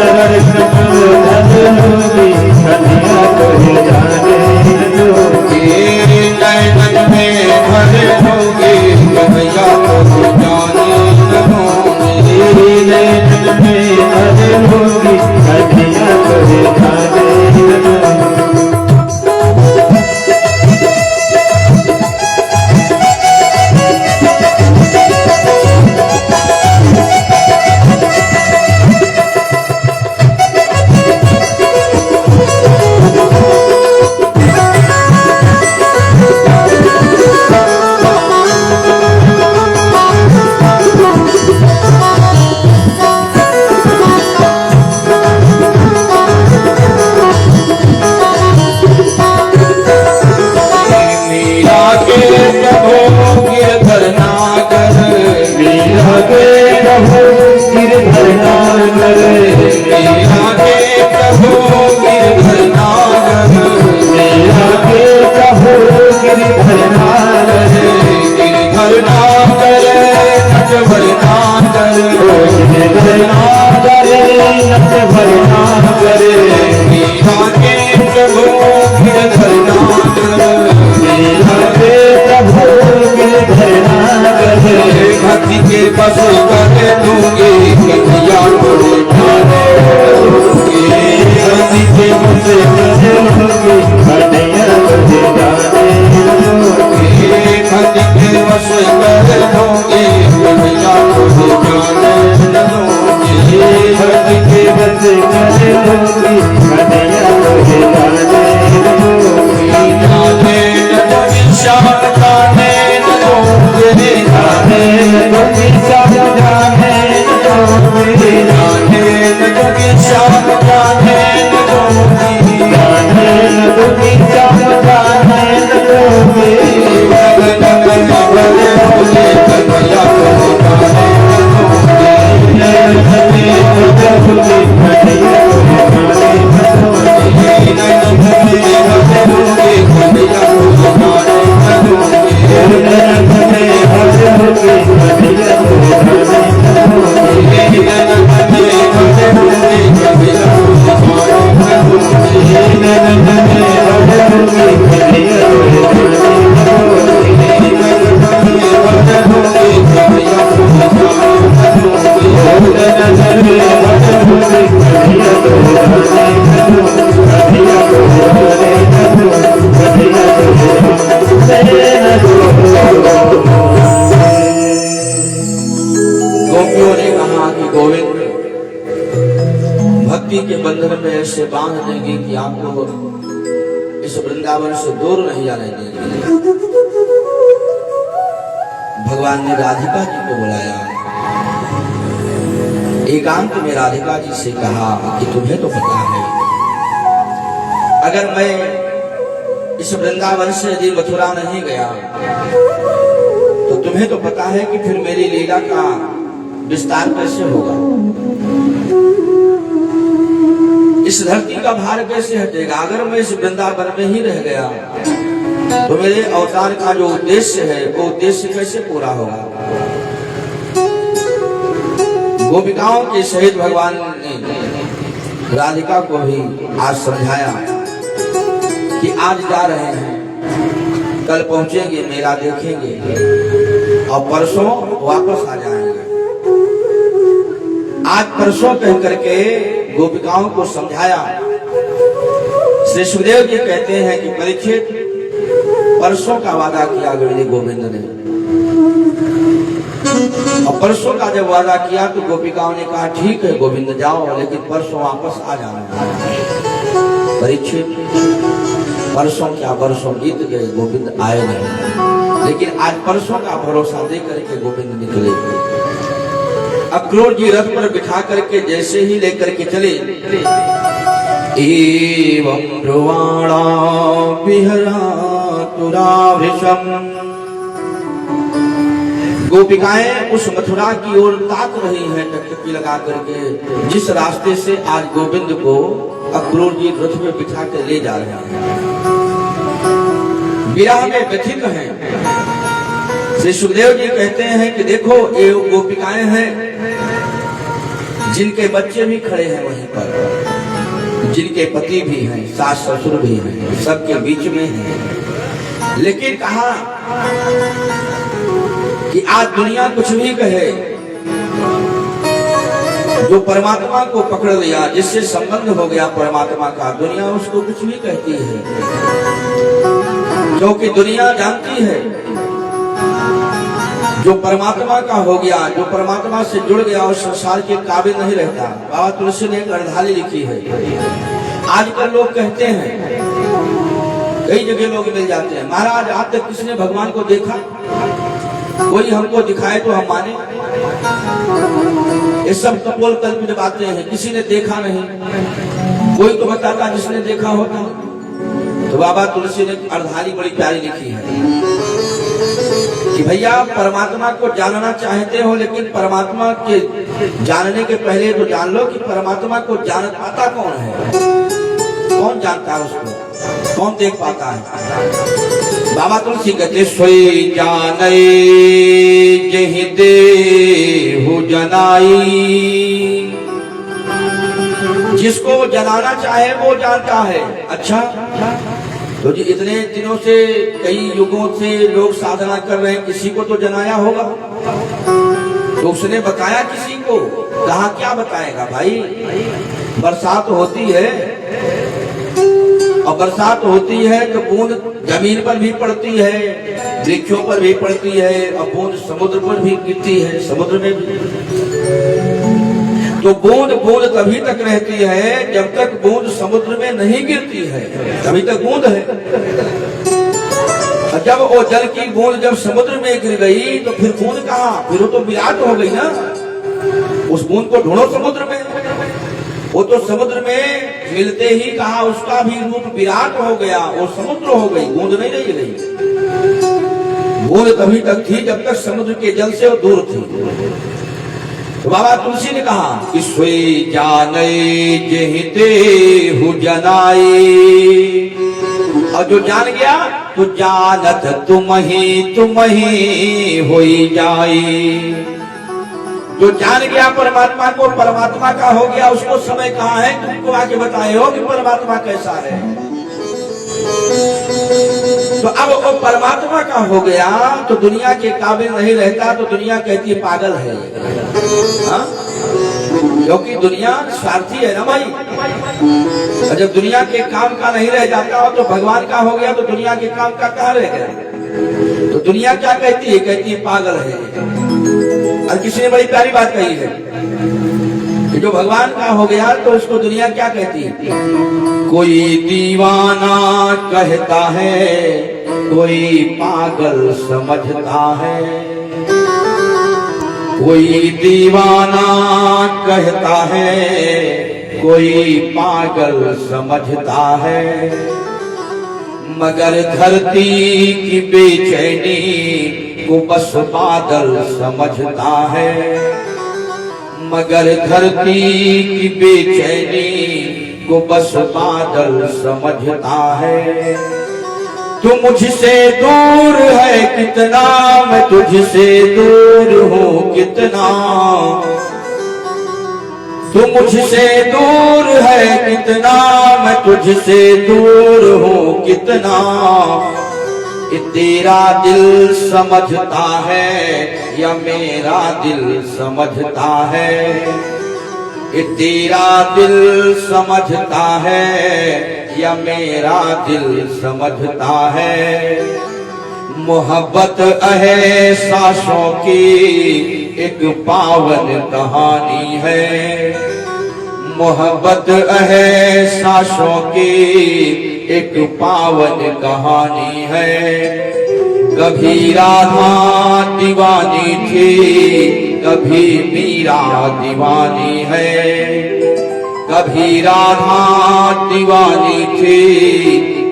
नगर धन होगी कन्या कोई जाने जोगी नैनन में भर होगी कन्हैया को जाने न होगी नैनन में भर होगी कन्या कोई जाने भक्ति के पशु कर दूंगी कन्हैया को जाने दूंगी भक्ति के पशु कर दूंगी कन्हैया को जाने दूंगी भक्ति के पशु कर दूंगी कन्हैया को जाने दूंगी भक्ति के पशु कर दूंगी कन्हैया को जाने दूंगी जाने न दूंगी श्याम जाने न दूंगी जाने दूंगी श्याम जाने दूंगी जाने न दूंगी श्याम जाने न दूंगी जाने दूंगी श्याम जाने दूंगी लगन लगन भरे होले कन्हैया को जाने गोपियों ने कहा कि गोविंद भक्ति के बंधन में ऐसे बांध देंगे कि आपको इस वृंदावन से दूर नहीं जाने देंगे। भगवान ने राधिका जी को बुलाया, एकांत में राधिका जी से कहा कि तुम्हें तो पता है अगर मैं इस वृंदावन से यदि मथुरा नहीं गया तो तुम्हें तो पता है कि फिर मेरी लीला का विस्तार कैसे होगा, इस धरती का भार कैसे हटेगा। अगर मैं इस वृंदावन में ही रह गया तो मेरे अवतार का जो उद्देश्य है वो उद्देश्य कैसे पूरा होगा। गोपिकाओं के सहित भगवान ने राधिका को भी आज समझाया कि आज जा रहे हैं, कल पहुंचेंगे, मेला देखेंगे और परसों वापस आ जाएंगे। आज परसों कह करके गोपिकाओं को समझाया। श्री सुखदेव जी कहते हैं कि परीक्षित परसों का वादा किया गौरी गोविंद ने, और परसों का जब वादा किया तो गोपिकाओं ने कहा ठीक है गोविंद जाओ, लेकिन परसों वापस आ जाना। परीक्षित परसों क्या वर्षों बीत गए, गोविंद आए नहीं, लेकिन आज परसों का भरोसा दे करके गोविंद निकले। अक्रूर जी रथ पर बिठा करके जैसे ही लेकर के चले, एवं ब्रुवाणा विहरातुराभृशम्, गोपिकाएं उस मथुरा की ओर ताक रही हैं टकटकी लगा करके, जिस रास्ते से आज गोविंद को अक्रूर जी रथ में बिठा कर ले जा रहे हैं। विरह में व्यथित हैं। श्री सुखदेव जी कहते हैं कि देखो ये गोपिकाएं हैं जिनके बच्चे भी खड़े हैं वहीं पर, जिनके पति भी हैं, सास ससुर भी हैं, सबके बीच में हैं। लेकिन कहा कि आज दुनिया कुछ भी कहे, जो परमात्मा को पकड़ लिया, जिससे संबंध हो गया परमात्मा का, दुनिया उसको कुछ भी कहती है, क्योंकि दुनिया जानती है जो परमात्मा का हो गया, जो परमात्मा से जुड़ गया और संसार के काबिल नहीं रहता। बाबा तुलसी ने एक अर्धाली लिखी है। आजकल लोग कहते हैं, कई जगह लोग मिल जाते हैं, महाराज आज तक किसने भगवान को देखा? कोई हमको दिखाए तो हम माने। ये सब कपोल कल्पित बातें हैं, किसी ने देखा नहीं, कोई तो बताता जिसने देखा होता। तो बाबा तुलसी ने अर्धाली बड़ी प्यारी लिखी है कि भैया परमात्मा को जानना चाहते हो, लेकिन परमात्मा के जानने के पहले तो जान लो कि परमात्मा को जान पाता कौन है, कौन जानता है उसको, कौन देख पाता है। बाबा तुलसी कहते सोई जाने जहि देहु जनाई, जिसको वो जनाना चाहे वो जानता है। अच्छा, तो जी इतने दिनों से, कई युगों से लोग साधना कर रहे हैं, किसी को तो जनाया होगा, तो उसने बताया किसी को? कहा क्या बताएगा भाई? बरसात होती है और बरसात होती है तो बूंद जमीन पर भी पड़ती है, वृक्षों पर भी पड़ती है, और बूंद समुद्र पर भी गिरती है, समुद्र में भी। तो बूंद बूंद तभी तक रहती है जब तक बूंद समुद्र में नहीं गिरती है, तभी तक बूंद है। और जब वो जल की बूंद जब समुद्र में गिर गई तो फिर बूंद कहाँ? फिर वो तो विराट हो गई ना। उस बूंद को ढूंढो समुद्र में, वो तो समुद्र में मिलते ही कहा उसका भी रूप विराट हो गया, वो समुद्र हो गई, बूंद नहीं रही। बूंद तभी तक थी जब तक समुद्र के जल से वो दूर थी। तो बाबा तुलसी ने कहा कि सोई जाने जहि देहु जनाई, और जो जान गया तो जानत तुम ही होई जाई। जो जान गया परमात्मा को, परमात्मा का हो गया, उसको समय कहाँ है तुमको आके बताए हो कि परमात्मा कैसा है। तो अब वो परमात्मा का हो गया तो दुनिया के काबिल नहीं रहता, तो दुनिया कहती है पागल है, हाँ? क्योंकि दुनिया स्वार्थी है ना भाई। और जब दुनिया के काम का नहीं रह जाता तो भगवान का हो गया तो दुनिया के काम का कहाँ रह गया? तो दुनिया क्या कहती है? कहती है पागल है। और किसी ने बड़ी प्यारी बात कही है कि जो भगवान का हो गया तो उसको दुनिया क्या कहती है? कोई दीवाना कहता है, कोई पागल समझता है। कोई दीवाना कहता है, कोई पागल समझता है। मगर धरती की बेचैनी को बस बादल समझता है। मगर धरती की बेचैनी को बस बादल समझता है। तू मुझसे दूर है कितना, मैं तुझसे दूर हूँ कितना। तू मुझसे दूर है कितना, मैं तुझसे दूर हूँ कितना। ये तेरा दिल समझता है या मेरा दिल समझता है। ये तेरा दिल समझता है या मेरा दिल समझता है। मोहब्बत है सांसों की एक पावन कहानी है। मोहब्बत है सांसों की एक पावन कहानी है। कभी राधा दीवानी थी, कभी मीरा दीवानी है। कभी राधा दीवानी थी,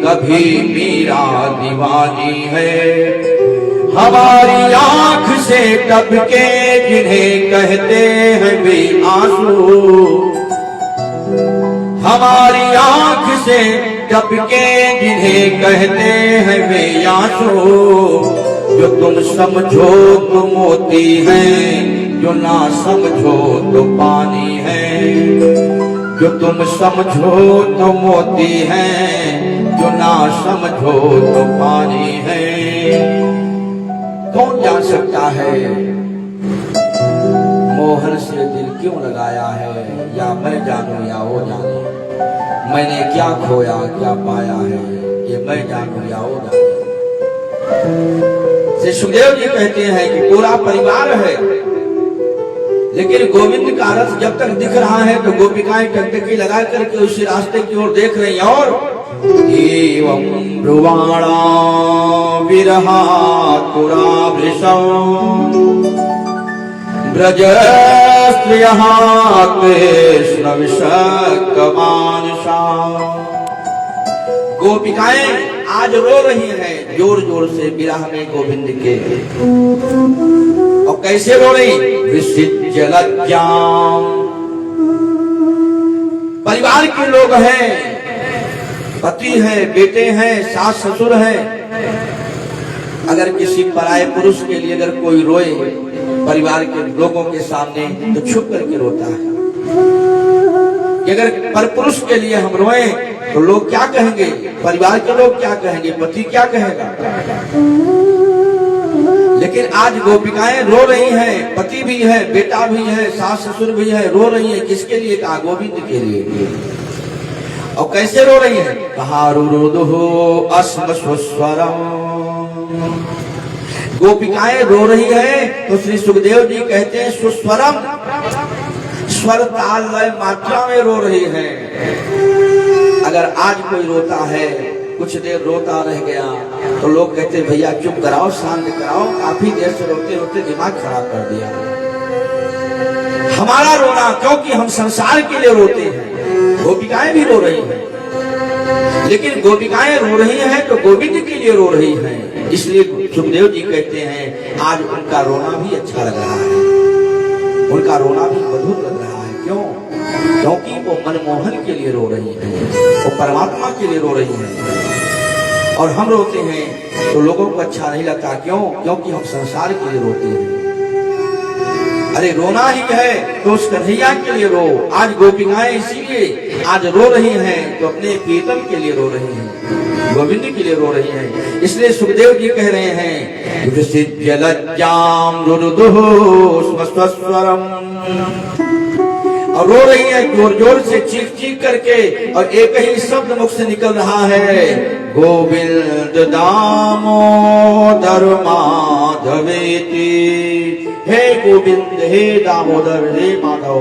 कभी मीरा दीवानी है। हमारी आंख से टपके जिन्हें कहते हैं वे आंसू। हमारी आंख से टपके जिन्हें कहते हैं वे आंसू। जो तुम समझो तो मोती हैं, जो ना समझो तो पानी है, जो तुम समझो तो मोती है, जो ना समझो तो पानी है। कौन जान सकता है मोहन से दिल क्यों लगाया है, या मैं जानूं या वो जाने, मैंने क्या खोया क्या पाया है, ये मैं जानूं या वो जाने। श्री सुखदेव जी कहते हैं कि पूरा परिवार है, लेकिन गोविंद का रथ जब तक दिख रहा है तो गोपिकाएं टकटकी लगा करके उसी रास्ते की ओर देख रही हैं। और एवं ब्रुवाणा विरहा पुराभृशं ब्रज स्त्रियः कृष्ण विषक्कमानसा। गोपिकाएं आज रो रही हैं जोर जोर से विरह में गोविंद के। और कैसे रो रही? विसिज्य लज्जाम। परिवार के लोग हैं, पति है, बेटे हैं, सास ससुर हैं। अगर किसी पराये पुरुष के लिए अगर कोई रोए परिवार के लोगों के सामने तो छुप करके रोता है कि अगर परपुरुष के लिए हम रोए तो लोग क्या कहेंगे, परिवार के लोग क्या कहेंगे, पति क्या कहेगा। लेकिन आज गोपिकाएं रो रही हैं, पति भी है, बेटा भी है, सास ससुर भी है, रो रही है। किसके लिए? कहा गोविंद के लिए। और कैसे रो रही है? कहा रुरुदुहु अस्म स्वस्वरम। गोपिकाएं रो रही है तो श्री सुखदेव जी कहते हैं सुस्वरम, स्वर ताल लय मात्रा में रो रही है। अगर आज कोई रोता है, कुछ देर रोता रह गया तो लोग कहते भैया चुप कराओ, शांत कराओ, काफी देर से रोते रोते दिमाग खराब कर दिया। हमारा रोना, क्योंकि हम संसार के लिए रोते हैं। गोपिकाएं भी रो रही हैं, लेकिन गोपिकाएं रो रही हैं तो गोविंद के लिए रो रही हैं। इसलिए सुखदेव जी कहते हैं आज उनका रोना भी अच्छा लग रहा है, उनका रोना भी मधुर लग रहा है। क्यों? क्योंकि वो मनमोहन के लिए रो रही है, वो परमात्मा के लिए रो रही है। और हम रोते हैं तो लोगों को अच्छा नहीं लगता। क्यों? क्योंकि हम संसार के लिए रोते हैं। अरे रोना ही है तो उस कन्हैया के लिए रो। आज गोपिकाएं इसीलिए आज रो रही हैं तो अपने प्रीतम के लिए रो रही हैं, गोविंद के लिए रो रही हैं। इसलिए सुखदेव जी कह रहे हैं विसिज्य लज्जाम रुरुदुहु स्वस्वरम। और रो रही है जोर जोर से, चीख चीख करके, और एक ही शब्द मुख से निकल रहा है गोविंद दामोदर माधवेति। हे गोविंद, हे दामोदर, हे माधव,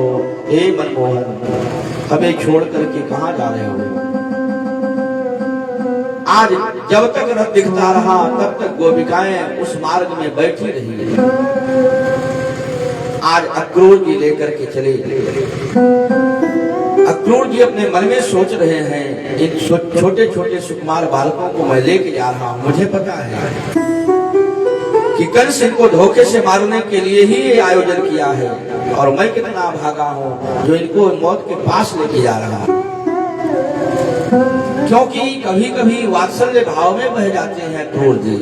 हे मनमोहन, हमें छोड़ करके कहाँ जा रहे हो? आज जब तक रथ दिखता रहा तब तक गोपिकाएं उस मार्ग में बैठी रही। आज अक्रूर जी लेकर के चले। अक्रूर जी अपने मन में सोच रहे हैं इन छोटे छोटे सुकुमार बालकों को मैं लेके जा रहा हूं। मुझे पता है कि कंस इनको धोखे से मारने के लिए ही ये आयोजन किया है, और मैं कितना भागा हूं जो इनको मौत के पास लेके जा रहा हूं। क्योंकि कभी कभी वात्सल्य भाव में बह जाते हैं अक्रूर जी।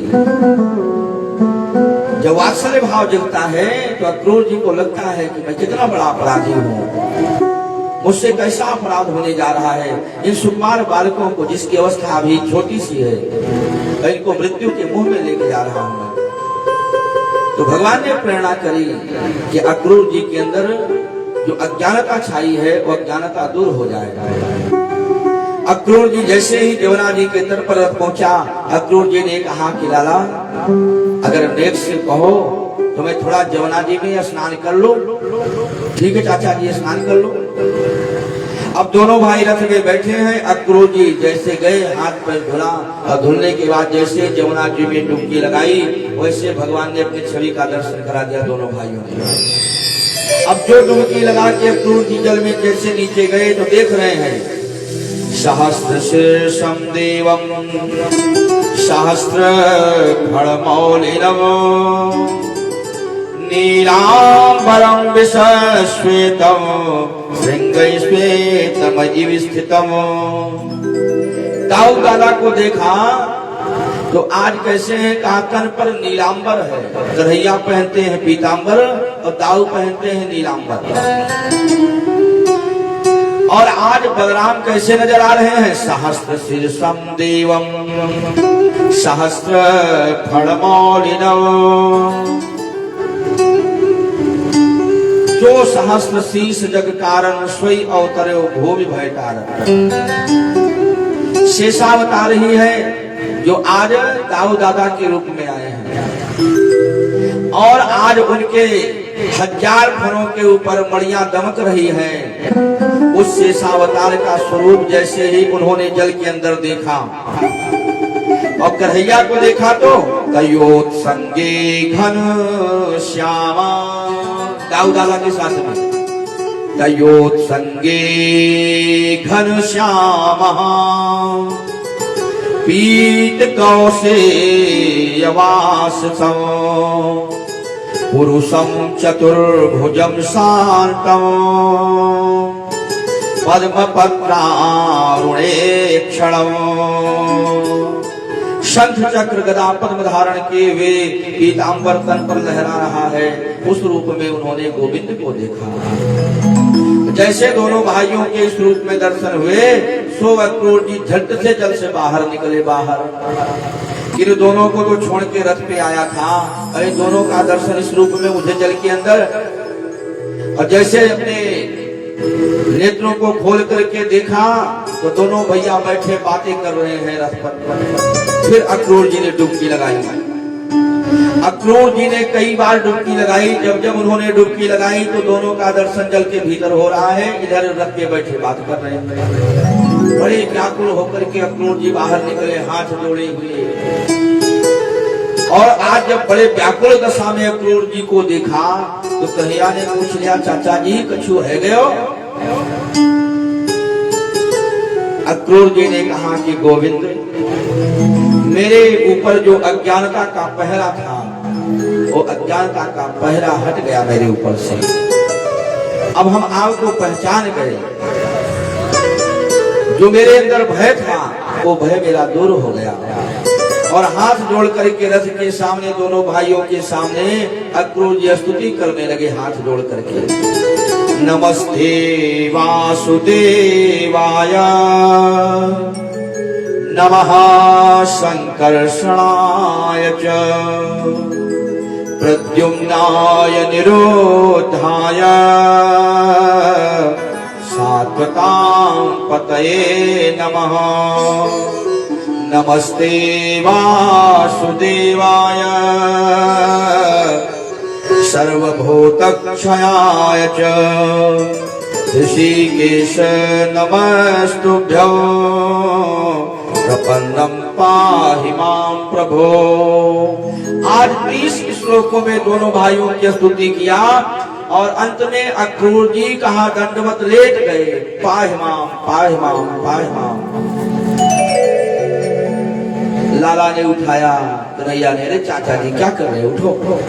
जब वात्सल्य भाव जगता है तो अक्रूर जी को लगता है कि मैं कितना बड़ा अपराधी हूँ, मुझसे कैसा अपराध होने जा रहा है। इन सुकुमार बालकों को, जिसकी अवस्था अभी छोटी सी है, इनको मृत्यु के मुंह में लेके जा रहा हूँ। तो भगवान ने प्रेरणा करी कि अक्रूर जी के अंदर जो अज्ञानता छाई है वो अज्ञानता दूर हो जाएगा। अक्रूर जी जैसे ही जमुना जी के तट पर पहुंचा, अक्रूर जी ने कहा कि लाला अगर नेक से कहो तो मैं थोड़ा जमुना जी में स्नान कर लो। ठीक है चाचा जी, स्नान कर लो। अब दोनों भाई रथ में बैठे हैं। अक्रूर जी जैसे गए, हाथ पैर धुला, और धुलने के बाद जैसे जमुना जी में डुबकी लगाई, वैसे भगवान ने अपनी छवि का दर्शन करा दिया दोनों भाइयों ने। अब जो डुबकी लगा के अक्रूर जी जल में जैसे नीचे गए तो देख रहे हैं सहस्त्र शीर्षम देवम सहस्त्र खड़मौलिनम नीलांबरम विश्वेतम श्रृंगै श्वेतम इव स्थितम। दाऊद दादा को देखा तो आज कैसे हैं काकन पर नीलांबर है, कन्हैया पहनते हैं पीतांबर और दाऊ पहनते हैं नीलांबर। और आज बलराम कैसे नजर आ रहे हैं? सहस्त्र शीर्षम देवम सहस्त्र फणमौलिनम। जो सहस्त्र शीर्ष जग कारण सोई अवतरे भूमि भयतार। शेषावतार ही है जो आज दाऊ दादा के रूप में आए हैं और आज उनके 1000 फणों के ऊपर मणियां दमक रही हैं। उस शेषावतार का स्वरूप जैसे ही उन्होंने जल के अंदर देखा और कन्हैया को देखा तो तयोत्संगे घन श्यामा, दाऊ दादा के साथ में तयोत्संगे घन श्यामा पीत कौशेयवाससं पुरुषं चतुर्भुजं शांतं पद्मपत्रारुणे क्षणम्। शंख चक्र गदा पद्म धारण किए हुए पीतांबर तन पर लहरा रहा है। उस रूप में उन्होंने गोविंद को देखा। जैसे दोनों भाइयों के इस रूप में दर्शन हुए सो अक्रूर जी झट से जल से बाहर निकले। बाहर इन दोनों को तो छोड़ के रथ पे आया था, अरे दोनों का दर्शन इस रूप में मुझे जल के अंदर। और जैसे अपने नेत्रों को खोल करके देखा तो दोनों भैया बैठे बातें कर रहे हैं रथ पर। फिर अक्रूर जी ने डुबकी लगाई। अक्रूर जी ने कई बार डुबकी लगाई। जब जब उन्होंने डुबकी लगाई तो दोनों का दर्शन जल के भीतर हो रहा है, इधर रथ पे बैठे बात कर रहे हैं। बड़े व्याकुल होकर के अक्रूर जी बाहर निकले हाथ जोड़े हुए। और आज जब बड़े व्याकुल दशा में अक्रूर जी को देखा तो कन्हैया ने पूछ लिया, चाचा जी कछु है गयो? अक्रूर जी ने कहा कि गोविंद, मेरे ऊपर जो अज्ञानता का पहरा था वो अज्ञानता का पहरा हट गया मेरे ऊपर से। अब हम आपको पहचान गए। जो मेरे अंदर भय था वो भय मेरा दूर हो गया। और हाथ जोड़ करके रथ के सामने दोनों भाइयों के सामने अक्रूर जी स्तुति करने लगे हाथ जोड़ करके। नमस्ते वासुदेवाय नमः संकर्षणाय च प्रद्युम्नाय निरोधाय सात्वतां पतये नमः। नमस्ते वासुदेवाय सर्वभूतक्षयाय च ऋषिकेश नमस्तुभ्यं प्रपन्नं पाहि मां प्रभो। आज 20 श्लोकों में दोनों भाइयों की स्तुति किया और अंत में अक्रूर जी कहा दंडवत लेट गए, पाहि मां पाहि मां पाहि मां। लाला ने उठाया, कन्हैया ने, अरे चाचा जी क्या कर रहे हो, उठो।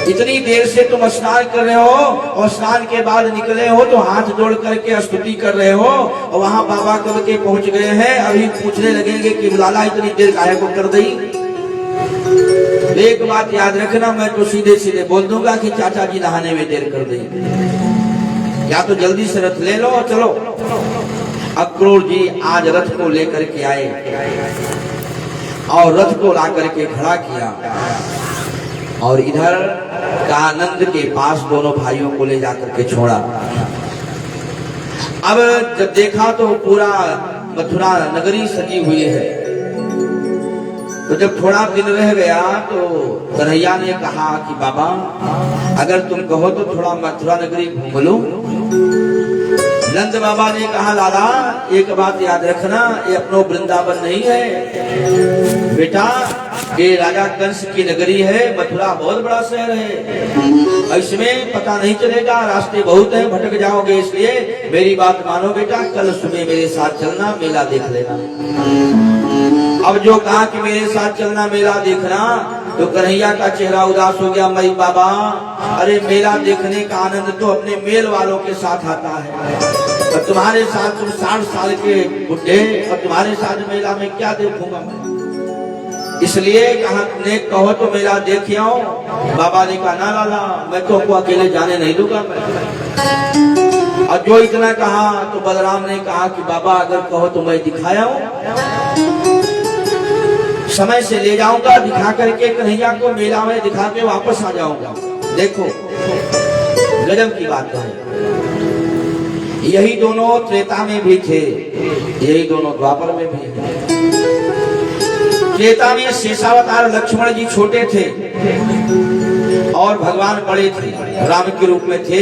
इतनी देर से तुम स्नान कर रहे हो और स्नान के बाद निकले हो तो हाथ जोड़ करके स्तुति कर रहे हो और वहां बाबा कब के पहुंच गए हैं। अभी पूछने लगेंगे कि लाला इतनी देर काहे को कर दी। एक बात याद रखना, मैं तो सीधे सीधे बोल दूंगा कि चाचा जी नहाने में देर कर दी, या तो जल्दी से रथ ले लो और चलो। अक्रूर जी आज रथ को लेकर के आए और रथ को ला करके खड़ा किया और इधर कानंद के पास दोनों भाइयों को ले जाकर के छोड़ा। अब जब देखा तो पूरा मथुरा नगरी सजी हुई है। तो जब थोड़ा दिन रह गया तो कन्हैया ने कहा कि बाबा अगर तुम कहो तो थोड़ा मथुरा नगरी घूम लो। नंद बाबा ने कहा लाला एक बात याद रखना, ये अपनो वृंदावन नहीं है बेटा, ये राजा कंस की नगरी है। मथुरा बहुत बड़ा शहर है, इसमें पता नहीं चलेगा, रास्ते बहुत हैं, भटक जाओगे। इसलिए मेरी बात मानो बेटा, कल सुबह मेरे साथ चलना, मेला देख लेना। अब जो कहा कि मेरे साथ चलना मेला देखना, तो कन्हैया का चेहरा उदास हो गया। मई बाबा, अरे मेला देखने का आनंद तो अपने मेल वालों के साथ आता है, और तुम्हारे साथ तुम 60 साल के बुढ़े, और तुम्हारे साथ मेला में क्या देखूंगा मैं। इसलिए कहा ने कहो तो मेला देख आओ। बाबा ने कहा ना लाला, मैं तो आपको अकेले जाने नहीं दूंगा मैं। और जो इतना कहा तो बलराम ने कहा कि बाबा अगर कहो तो मैं दिखाया हूं, समय से ले जाऊंगा, दिखा करके कन्हैया को मेला में दिखा के वापस आ जाऊंगा। देखो गजब की बात है। यही दोनों त्रेता में भी थे, यही दोनों द्वापर में भी थे। त्रेता में शेषावतार लक्ष्मण जी छोटे थे और भगवान बड़े थे, राम के रूप में थे,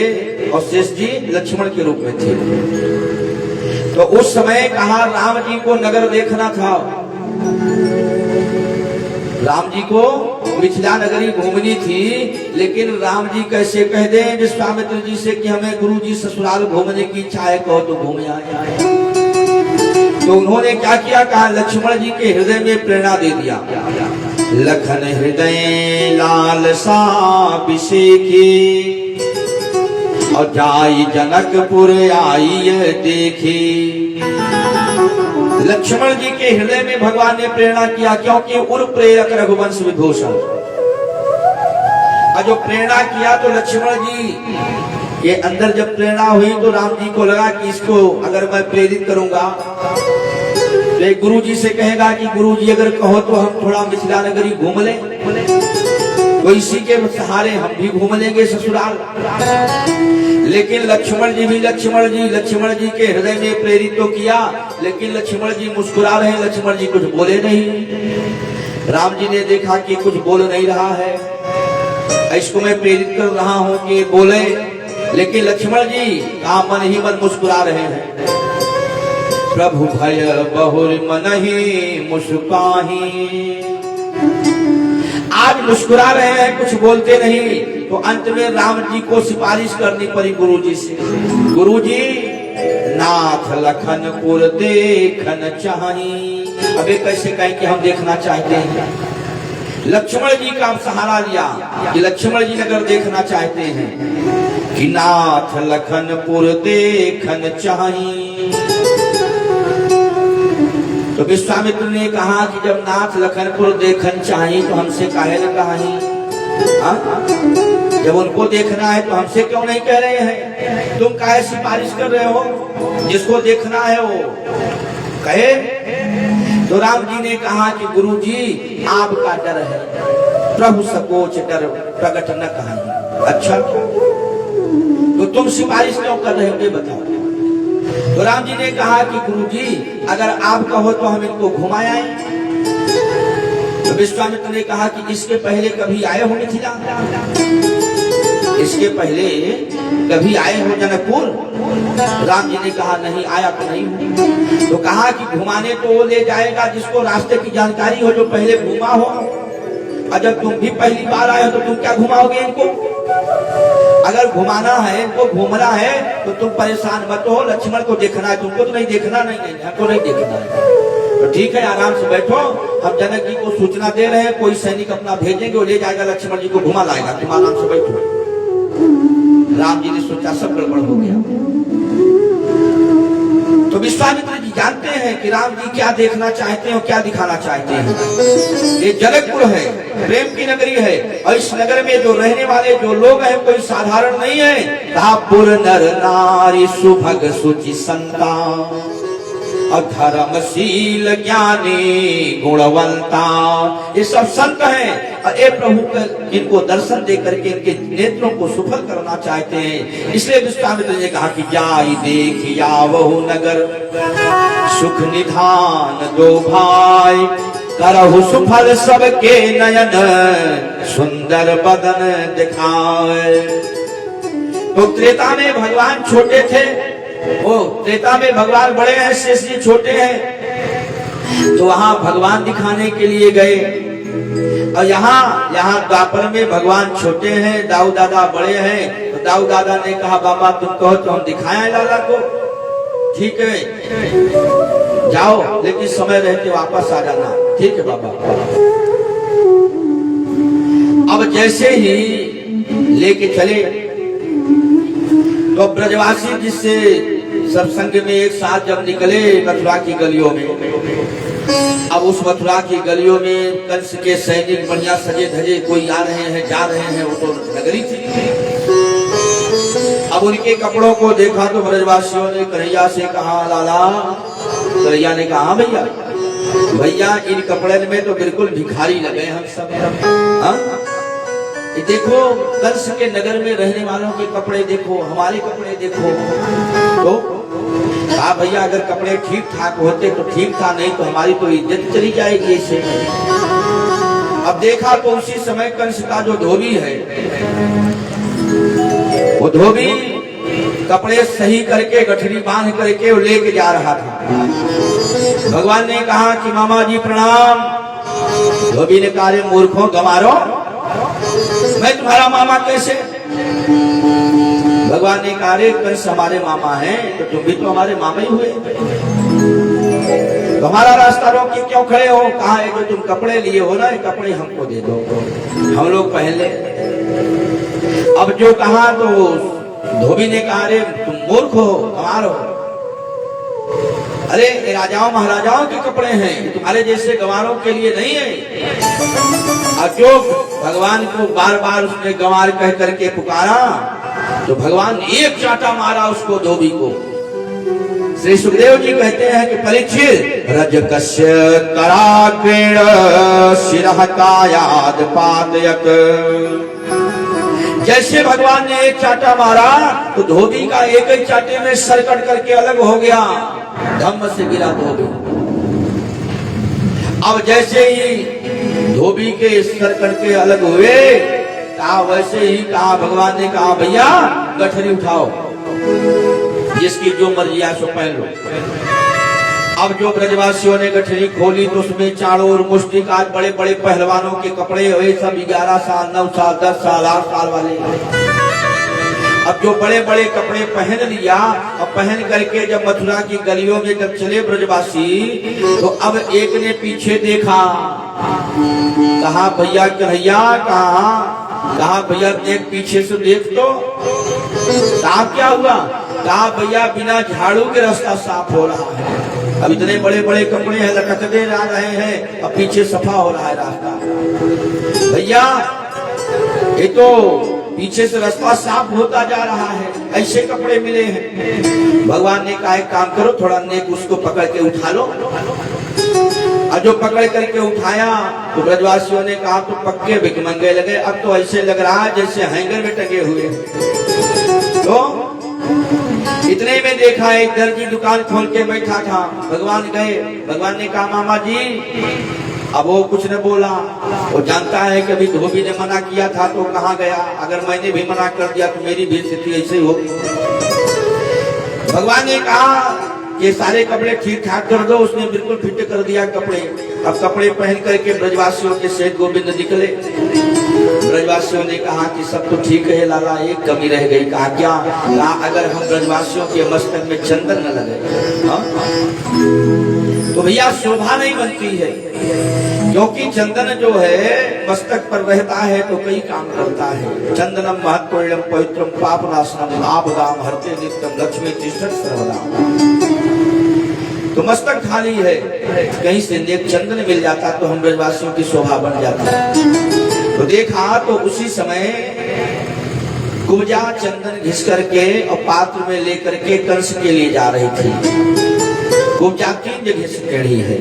और शेष जी लक्ष्मण के रूप में थे। तो उस समय कहा राम जी को नगर देखना था, राम जी को मिथिला नगरी घूमनी थी, लेकिन राम जी कैसे कह दें विश्वामित्र जी से कि हमें गुरु जी ससुराल घूमने की इच्छा है, कहो तो घूम आए। तो उन्होंने क्या किया, कहा लक्ष्मण जी के हृदय में प्रेरणा दे दिया। लखन हृदय लालसा विषेकी, और जाई जनकपुर आई देखी। लक्ष्मण जी के हृदय में भगवान ने प्रेरणा किया, क्योंकि उर प्रेरक रघुवंश विभूषण। और जो प्रेरणा किया तो लक्ष्मण जी के अंदर जब प्रेरणा हुई तो राम जी को लगा कि इसको अगर मैं प्रेरित करूंगा तो गुरु जी से कहेगा कि गुरु जी अगर कहो तो हम थोड़ा मिथिला नगरी घूम ले, तो इसी के सहारे हम भी घूम लेंगे ससुराल। लेकिन लक्ष्मण जी के हृदय में प्रेरित तो किया, लेकिन लक्ष्मण जी मुस्कुरा रहे, लक्ष्मण जी कुछ बोले नहीं। राम जी ने देखा कि कुछ बोल नहीं रहा है, इसको मैं प्रेरित कर रहा हूं कि बोले, लेकिन लक्ष्मण जी का मन ही मन मुस्कुरा रहे हैं। प्रभु भय बहुर मन ही मुस्काही, आज मुस्कुरा रहे हैं, कुछ बोलते नहीं। तो अंत में राम जी को सिफारिश करनी पड़ी गुरु जी से, गुरु जी नाथ लखनपुर देखन चाही। अबे कैसे कहें कि हम देखना चाहते हैं। लक्ष्मण जी का सहारा लिया कि लक्ष्मण जी अगर देखना चाहते हैं कि नाथ लखनपुर देखन चाही। तो विश्वामित्र ने कहा कि जब नाथ लखनपुर देखन चाहिए तो हमसे काहे न कहानी, जब उनको देखना है तो हमसे क्यों नहीं कह रहे हैं, तुम काहे सिफारिश कर रहे हो, जिसको देखना है वो कहे। तो राम जी ने कहा कि गुरु जी आपका डर है, प्रभु सकोच डर प्रकट न कहानी। अच्छा तो तुम सिफारिश क्यों कर रहे हो ये बताओ। तो राम जी ने कहा कि गुरु जी अगर आप कहो तो हम इनको घुमाएं। तो विश्वामित्र ने कहा कि इसके पहले कभी आए हो मिथिला, इसके पहले कभी आए हो जनकपुर। राम जी ने कहा नहीं, आया तो नहीं हूं। तो कहा कि घुमाने तो वो ले जाएगा जिसको रास्ते की जानकारी हो, जो पहले घुमा हो। और जब तुम भी पहली बार आए हो तो तुम क्या घुमाओगे इनको। अगर घुमाना है, इनको घूमना है तो तुम परेशान मत हो। लक्ष्मण को देखना है, तुमको तो नहीं देखना, नहीं हमको नहीं देखना है। तो ठीक है, आराम से बैठो, हम जनक जी को सूचना दे रहे हैं, कोई सैनिक अपना भेजेंगे, वो ले जाएगा लक्ष्मण जी को घुमा लाएगा, तुम आराम से बैठो। राम जी ने सोचा सब गड़बड़ हो गया। तो विश्वामित्र जी जानते हैं कि राम जी क्या देखना चाहते हैं और क्या दिखाना चाहते हैं। ये जनकपुर है, प्रेम की नगरी है, और इस नगर में जो रहने वाले जो लोग हैं कोई साधारण नहीं है। कहा पुर नर नारी सुभग सुचि संता, और धर्मशील ज्ञानी गुणवंता, ये सब संत हैं। और ए प्रभु इनको दर्शन दे करके इनके नेत्रों को सुफल करना चाहते हैं। इसलिए विश्वामित्र ने कहा कि जाई देख आवहु नगर, सुख निधान दो भाई, करहु सुफल सबके नयन, सुंदर बदन दिखाए। तो त्रेता में भगवान छोटे थे, वो त्रेता में भगवान बड़े हैं, शेष जी छोटे हैं। तो वहां भगवान दिखाने के लिए गए, और यहाँ द्वापर में भगवान छोटे हैं, दाऊ दादा बड़े हैं। तो दाऊ दादा ने कहा बाबा तुम कहो तो हम दिखाएं लाला को, ठीक है जाओ, लेकिन समय रहते वापस आ जाना। ठीक है बाबा। अब जैसे ही लेके चले तो ब्रजवासी जिससे सत्संग में एक साथ जब निकले मथुरा की गलियों में, अब उस मथुरा की गलियों में कंस के सैनिक बढ़िया सजे धजे कोई आ रहे हैं जा रहे हैं, वो तो नगरी थी। अब उनके कपड़ों को देखा तो ब्रजवासियों ने कन्हैया से कहा, लाला। कन्हैया ने कहा, भैया भैया इन कपड़े में तो बिल्कुल भिखारी लगे हम सब। हाँ? ये देखो कंस के नगर में रहने वालों के कपड़े देखो, हमारे कपड़े देखो। तो कहा, भैया अगर कपड़े ठीक ठाक होते तो ठीक था, नहीं तो हमारी तो इज्जत चली जाएगी इससे। अब देखा तो उसी समय कंस का जो धोबी है, वो धोबी कपड़े सही करके गठरी बांध करके वो लेके जा रहा था। भगवान ने कहा कि मामा जी प्रणाम। धोबी ने कहा, रे मूर्खों गंवारो, मैं तुम्हारा मामा कैसे? भगवान ने कहा, रे कंस हमारे मामा हैं तो तुम भी तो हमारे मामा ही हुए, तो हमारा रास्ता रोक के क्यों खड़े हो? कहा है जो तुम कपड़े लिए हो ना, ये कपड़े हमको दे दो, हम लोग पहन ले। अब जो कहा तो धोबी ने कहा, अरे तुम मूर्ख हो, गंवार हो, अरे ये राजाओं महाराजाओं के कपड़े हैं, तुम्हारे जैसे गंवारों के लिए नहीं है। और जो भगवान को बार बार उसने गंवार कह करके पुकारा तो भगवान एक चाटा मारा उसको, धोबी को। श्री सुखदेव जी कहते हैं कि परीक्षित रजकस्य कराग्रेण शिरः कायाद पातयत। जैसे भगवान ने एक चाटा मारा तो धोबी का एक ही चाटे में सर कट करके अलग हो गया, धम्म से गिरा धोबी। अब जैसे ही धोबी के सर कट के अलग हुए, कहा वैसे ही कहा भगवान ने कहा, भैया गठरी उठाओ, जिसकी जो मर्जी है सो पहन लो। अब जो ब्रजवासियों ने गठरी खोली तो उसमें चारों ओर मुष्टिकाज बड़े बड़े पहलवानों के कपड़े हुए, सब 11 साल 9 साल 10 साल 8 साल वाले। अब जो बड़े बड़े कपड़े पहन लिया और पहन करके जब मथुरा की गलियों में जब चले ब्रजवासी, तो अब एक ने पीछे देखा, कहा भैया कन्हैया, कहा भैया देख पीछे से देख तो। कहा क्या हुआ? कहा भैया बिना झाड़ू के रास्ता साफ हो रहा है, अब इतने बड़े बड़े कपड़े हैं लटकते जा रहे हैं, अब पीछे सफा हो रहा है रास्ता। भैया ये तो पीछे से रास्ता साफ होता जा रहा है, ऐसे कपड़े मिले हैं। भगवान ने कहा एक काम करो, थोड़ा नेक उसको पकड़ के उठा लो। और जो पकड़ करके उठाया तो ब्रजवासियों ने कहा तो पक्के भिखमंगे लगे, अब तो ऐसे लग रहा है जैसे हैंगर में टंगे हुए। तो इतने में देखा एक दर्जी दुकान खोल के बैठा था। भगवान गए, भगवान ने कहा मामा जी। अब वो कुछ न बोला, वो जानता है कि अभी धोबी ने मना किया था तो कहाँ गया, अगर मैंने भी मना कर दिया तो मेरी भी स्थिति ऐसे ही होगी। भगवान ने कहा ये सारे कपड़े ठीक ठाक कर दो, उसने बिल्कुल फिट कर दिया कपड़े। अब कपड़े पहन करके ब्रजवासियों के सेठ गोविंद निकले। ब्रजवासियों ने कहा कि सब तो ठीक है लाला, एक कमी रह गई। कहा क्या? कहा अगर हम ब्रजवासियों के मस्तक में चंदन न लगे तो भैया शोभा नहीं बनती है, क्योंकि चंदन जो है मस्तक पर रहता है तो कई काम करता है। चंदनम महत्वम पवित्रम पापनाशनम आपदाम हरते नित्यम लक्ष्मी तिष्ठत् सर्वदा। तो मस्तक खाली है, कहीं से नेक चंदन मिल जाता तो हम ब्रजवासियों की शोभा बन जाती। तो देखा तो उसी समय कुब्जा चंदन घिस करके और पात्र में लेकर के कंस के लिए जा रही थी। कुब्जा 3 जगह से टेढ़ी है।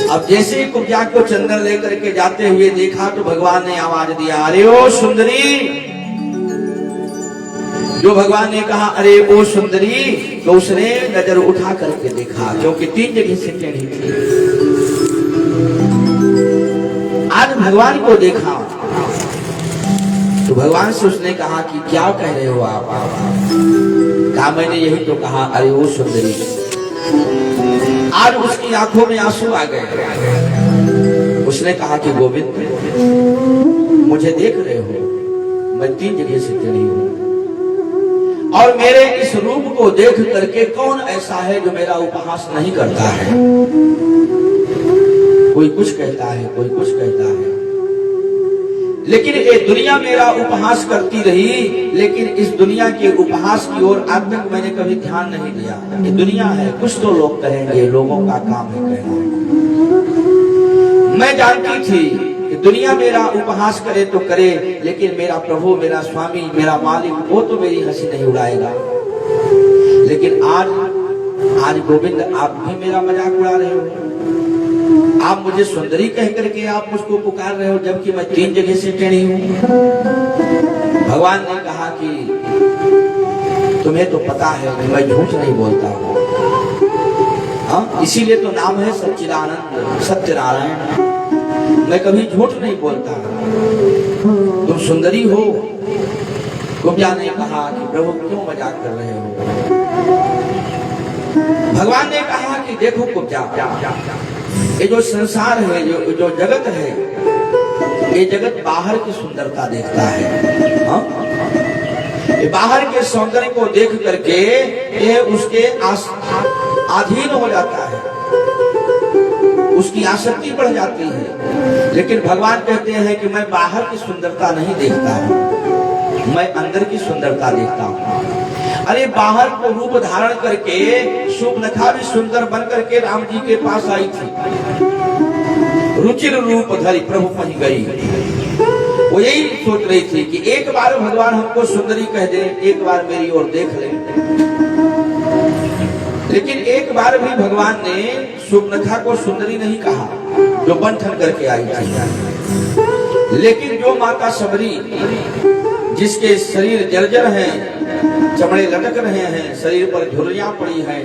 अब जैसे ही कुब्जा को चंदन लेकर के जाते हुए देखा तो भगवान ने आवाज दिया, अरे ओ सुंदरी। जो भगवान ने कहा अरे ओ सुंदरी, तो उसने नजर उठा करके देखा, क्योंकि 3 जगह से टेढ़ी थी। आज भगवान को देखा तो भगवान से उसने कहा कि क्या कह रहे हो आप? कहा मैंने यही तो कहा, अरे ओ सुंदरी। आज उसकी आंखों में आंसू आ गए। उसने कहा कि गोविंद मुझे देख रहे हो, मैं 3 जगह से टेढ़ी हूं, और मेरे इस रूप को देख करके कौन ऐसा है जो मेरा उपहास नहीं करता है? कोई कुछ कहता है, कोई कुछ कहता है। लेकिन ये दुनिया मेरा उपहास करती रही, लेकिन इस दुनिया के उपहास की ओर आज तक मैंने कभी ध्यान नहीं दिया। ये दुनिया है, कुछ तो लोग कहेंगे, लोगों का काम है कहना। मैं जानती थी कि दुनिया मेरा उपहास करे तो करे, लेकिन मेरा प्रभु, मेरा स्वामी, मेरा मालिक, वो तो मेरी हंसी नहीं उड़ाएगा। लेकिन आज गोविंद आप भी मेरा मजाक उड़ा रहे हो। आप मुझे सुंदरी कह करके आप मुझको पुकार रहे हो, जबकि मैं 3 जगह से टेढ़ी हूं। भगवान ने कहा कि तुम्हें तो पता है कि मैं झूठ नहीं बोलता हूं, हाँ, इसीलिए तो नाम है सच्चिदानंद सत्यनारायण। मैं कभी झूठ नहीं बोलता। तुम सुंदरी हो। कुब्जा ने कहा कि प्रभु क्यों मजाक कर रहे हो। भगवान ने कहा कि देखो कुब्जा, ये जो संसार है, जो जगत है, ये जगत बाहर की सुंदरता देखता है, हाँ? ये बाहर के सौंदर्य को देख करके ये उसके अधीन हो जाता है, उसकी आसक्ति बढ़ जाती है। लेकिन भगवान कहते हैं कि मैं बाहर की सुंदरता नहीं देखता हूं, मैं अंदर की सुंदरता देखता हूं। अरे बाहर को रूप धारण करके शूर्पणखा भी सुंदर बन करके राम जी के पास आई थी। रुचिर रूप धरी प्रभु पहुंच गई। वो यही सोच रही थी कि एक बार भगवान हमको सुंदरी कह दे, एक बार मेरी ओर देख ले। लेकिन एक बार भी भगवान ने शूर्पणखा को सुंदरी नहीं कहा, जो बंधन करके आई थी। लेकिन जो माता शबरी, जिसके शरीर जर्जर हैं, चमड़े लटक रहे हैं, शरीर पर झुर्रियां पड़ी हैं,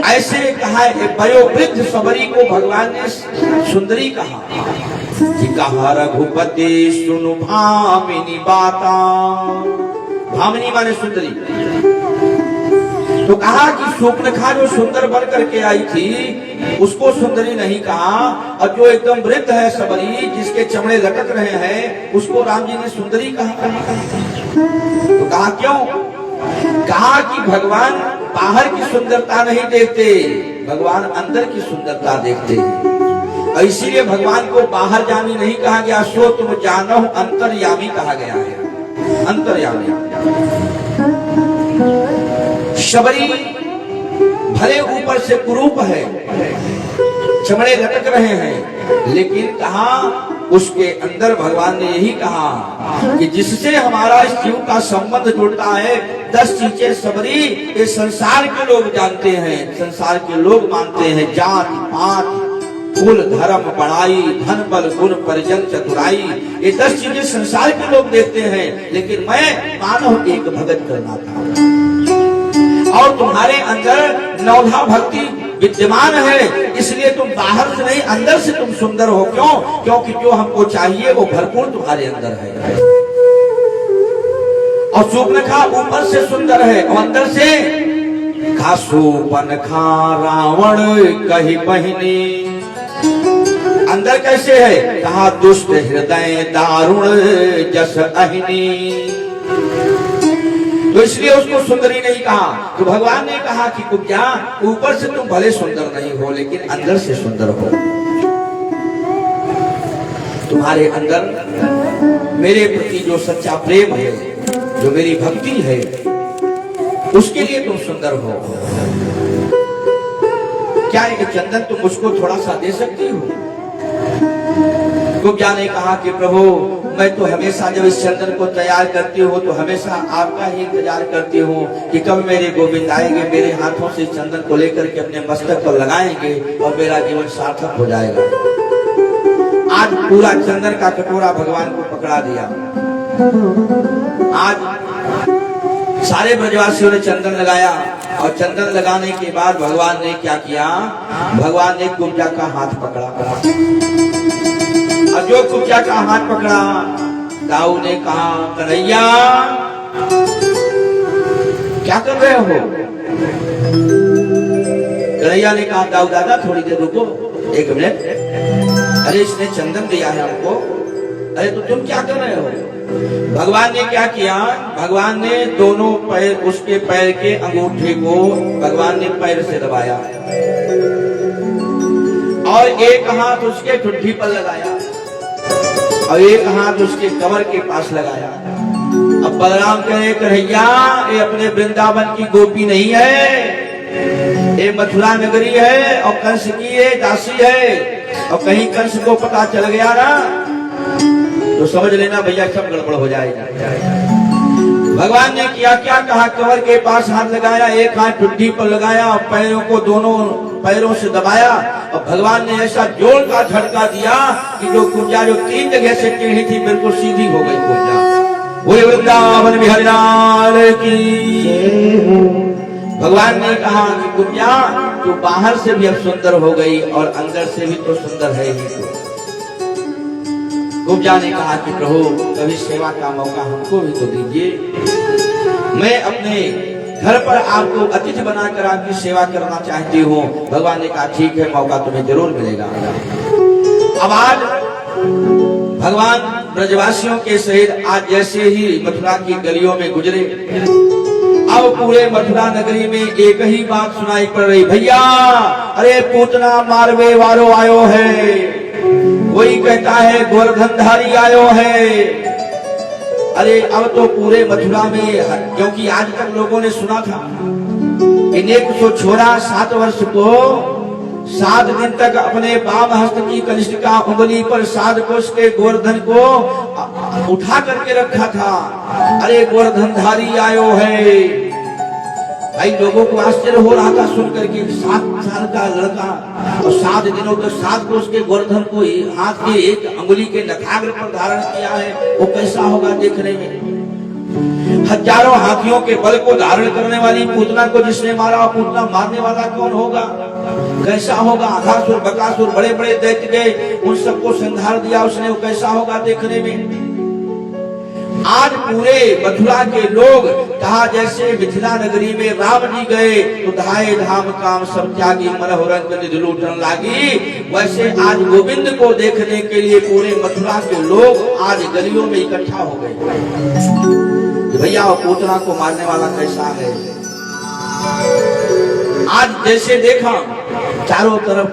ऐसे कहा वयोवृद्ध शबरी को भगवान ने सुंदरी कहा। कि कहा रघुपति सुनु भामिनी बाता। भामिनी माने सुंदरी। तो कहा कि शूर्पणखा जो सुंदर बन करके आई थी, उसको सुंदरी नहीं कहा, और जो एकदम वृद्ध है शबरी, जिसके चमड़े लटक रहे हैं, उसको राम जी ने सुंदरी कहा। तो कहा क्यों? कहा कि भगवान बाहर की सुंदरता नहीं देखते, भगवान अंदर की सुंदरता देखते हैं। इसीलिए भगवान को बाहर जामी नहीं कहा गया, सो तुम जानो अंतर्यामी कहा गया है। अंतर्यामी। शबरी भले ऊपर से कुरूप है, चमड़े लटक रहे हैं, लेकिन कहा उसके अंदर भगवान ने यही कहा कि जिससे हमारा इस जीव का संबंध जुड़ता है, 10 चीजें शबरी ये संसार के लोग जानते हैं, संसार के लोग मानते हैं। जाति पात कुल धर्म बड़ाई धन बल गुण परिजन चतुराई, ये 10 चीजें संसार के लोग देखते हैं। लेकिन मैं मानव एक भगत करना था, और तुम्हारे अंदर नौधा भक्ति विद्यमान है, इसलिए तुम बाहर से नहीं अंदर से तुम सुंदर हो। क्यों? क्योंकि जो हमको चाहिए वो भरपूर तुम्हारे अंदर है। और शूर्पणखा ऊपर से सुंदर है और अंदर से खा शूर्पणखा रावण कही बहिनी। अंदर कैसे है? कहा दुष्ट हृदय दारुण जस अहिनी। तो इसलिए उसको सुंदरी नहीं कहा। तो भगवान ने कहा कि कुब्जा, ऊपर से तुम भले सुंदर नहीं हो, लेकिन अंदर से सुंदर हो। तुम्हारे अंदर मेरे प्रति जो सच्चा प्रेम है, जो मेरी भक्ति है, उसके लिए तुम सुंदर हो। क्या ये चंदन तुम मुझको थोड़ा सा दे सकती हो? कुब्जा ने कहा कि प्रभु, मैं तो हमेशा जब इस चंदन को तैयार करती हूँ तो हमेशा आपका ही इंतजार करती हूँ कि कब मेरे गोविंद आएंगे, मेरे हाथों से चंदन को लेकर के अपने मस्तक पर लगाएंगे और मेरा जीवन सार्थक हो जाएगा। आज पूरा चंदन का कटोरा भगवान को पकड़ा दिया। आज सारे ब्रजवासियों ने चंदन लगाया, और चंदन लगाने के बाद भगवान ने क्या किया? भगवान ने कुब्जा का हाथ पकड़ा, और जो कुब्जा का हाथ पकड़ा, दाऊ ने कहा कन्हैया क्या कर रहे हो? कन्हैया ने कहा दाऊ दादा थोड़ी देर रुको, 1 मिनट। अरे इसने चंदन दिया है हमको, अरे तो तुम क्या कर रहे हो? भगवान ने क्या किया? भगवान ने दोनों पैर, उसके पैर के अंगूठे को भगवान ने पैर से दबाया, और एक हाथ उसके ठुड्डी पर लगाया, और एक हाथ उसके कमर के पास लगाया। अब बलराम कहे कन्हैया ये अपने वृंदावन की गोपी नहीं है, ये मथुरा नगरी है और कंस की ये दासी है, और कहीं कंस को पता चल गया ना तो समझ लेना भैया सब गड़बड़ हो जाएगा। भगवान ने किया क्या कहा, कमर के पास हाथ लगाया, एक हाथ ठुड्डी पर लगाया और पैरों को दोनों पैरों से दबाया, और भगवान ने ऐसा जोर का झटका दिया कि जो कुंजा जो 3 जगह से टेढ़ी थी बिल्कुल सीधी हो गई कुंजा। बोले वृंदावन बिहारी लाल की। भगवान ने कहा कि कुंजा तू बाहर से भी अब सुंदर हो गई और अंदर से भी तो सुंदर है ही तो। कुंजा ने कहा कि प्रभु कभी सेवा का मौका हमको भी तो दीजिए, मैं अपने घर पर आपको अतिथि बनाकर आपकी सेवा करना चाहती हूँ। भगवान ने कहा ठीक है, मौका तुम्हें जरूर मिलेगा। अब आज भगवान ब्रजवासियों के सहित आज जैसे ही मथुरा की गलियों में गुजरे, अब पूरे मथुरा नगरी में एक ही बात सुनाई पड़ रही, भैया अरे पूतना मारवे वालों आयो है, कोई कहता है गोवर्धनधारी आयो है। अरे अब तो पूरे मथुरा में, क्योंकि आज तक लोगों ने सुना था इन्हें को छोरा 7 वर्ष को 7 दिन तक अपने बाम हस्त की कनिष्ठिका उंगली पर 7 कोष के गोवर्धन को उठा करके रखा था। अरे गोवर्धनधारी आयो है। भाई लोगों को आश्चर्य हो रहा था सुन करके, 7 साल का लड़का और 7 दिनों तक 7 कोष के गोवर्धन को हाथ के एक अंगुली के नखाग्र पर धारण किया है, वो कैसा होगा देखने में। हजारों हाथियों के बल को धारण करने वाली पूतना को जिसने मारा, पूतना मारने वाला कौन होगा, कैसा होगा। अघासुर बकासुर बड़े बड़े दैत्य गए, उन सबको संहार दिया उसने, वो कैसा होगा देखने में। आज पूरे मथुरा के लोग कहा जैसे मिथिला नगरी में राम जी गए तो धाये धाम काम सब त्यागी मनोरंग निधि लूटन लागी, वैसे आज गोविंद को देखने के लिए पूरे मथुरा के लोग आज गलियों में इकट्ठा हो गए। भैया पूतना को मारने वाला कैसा है। आज जैसे देखा चारों तरफ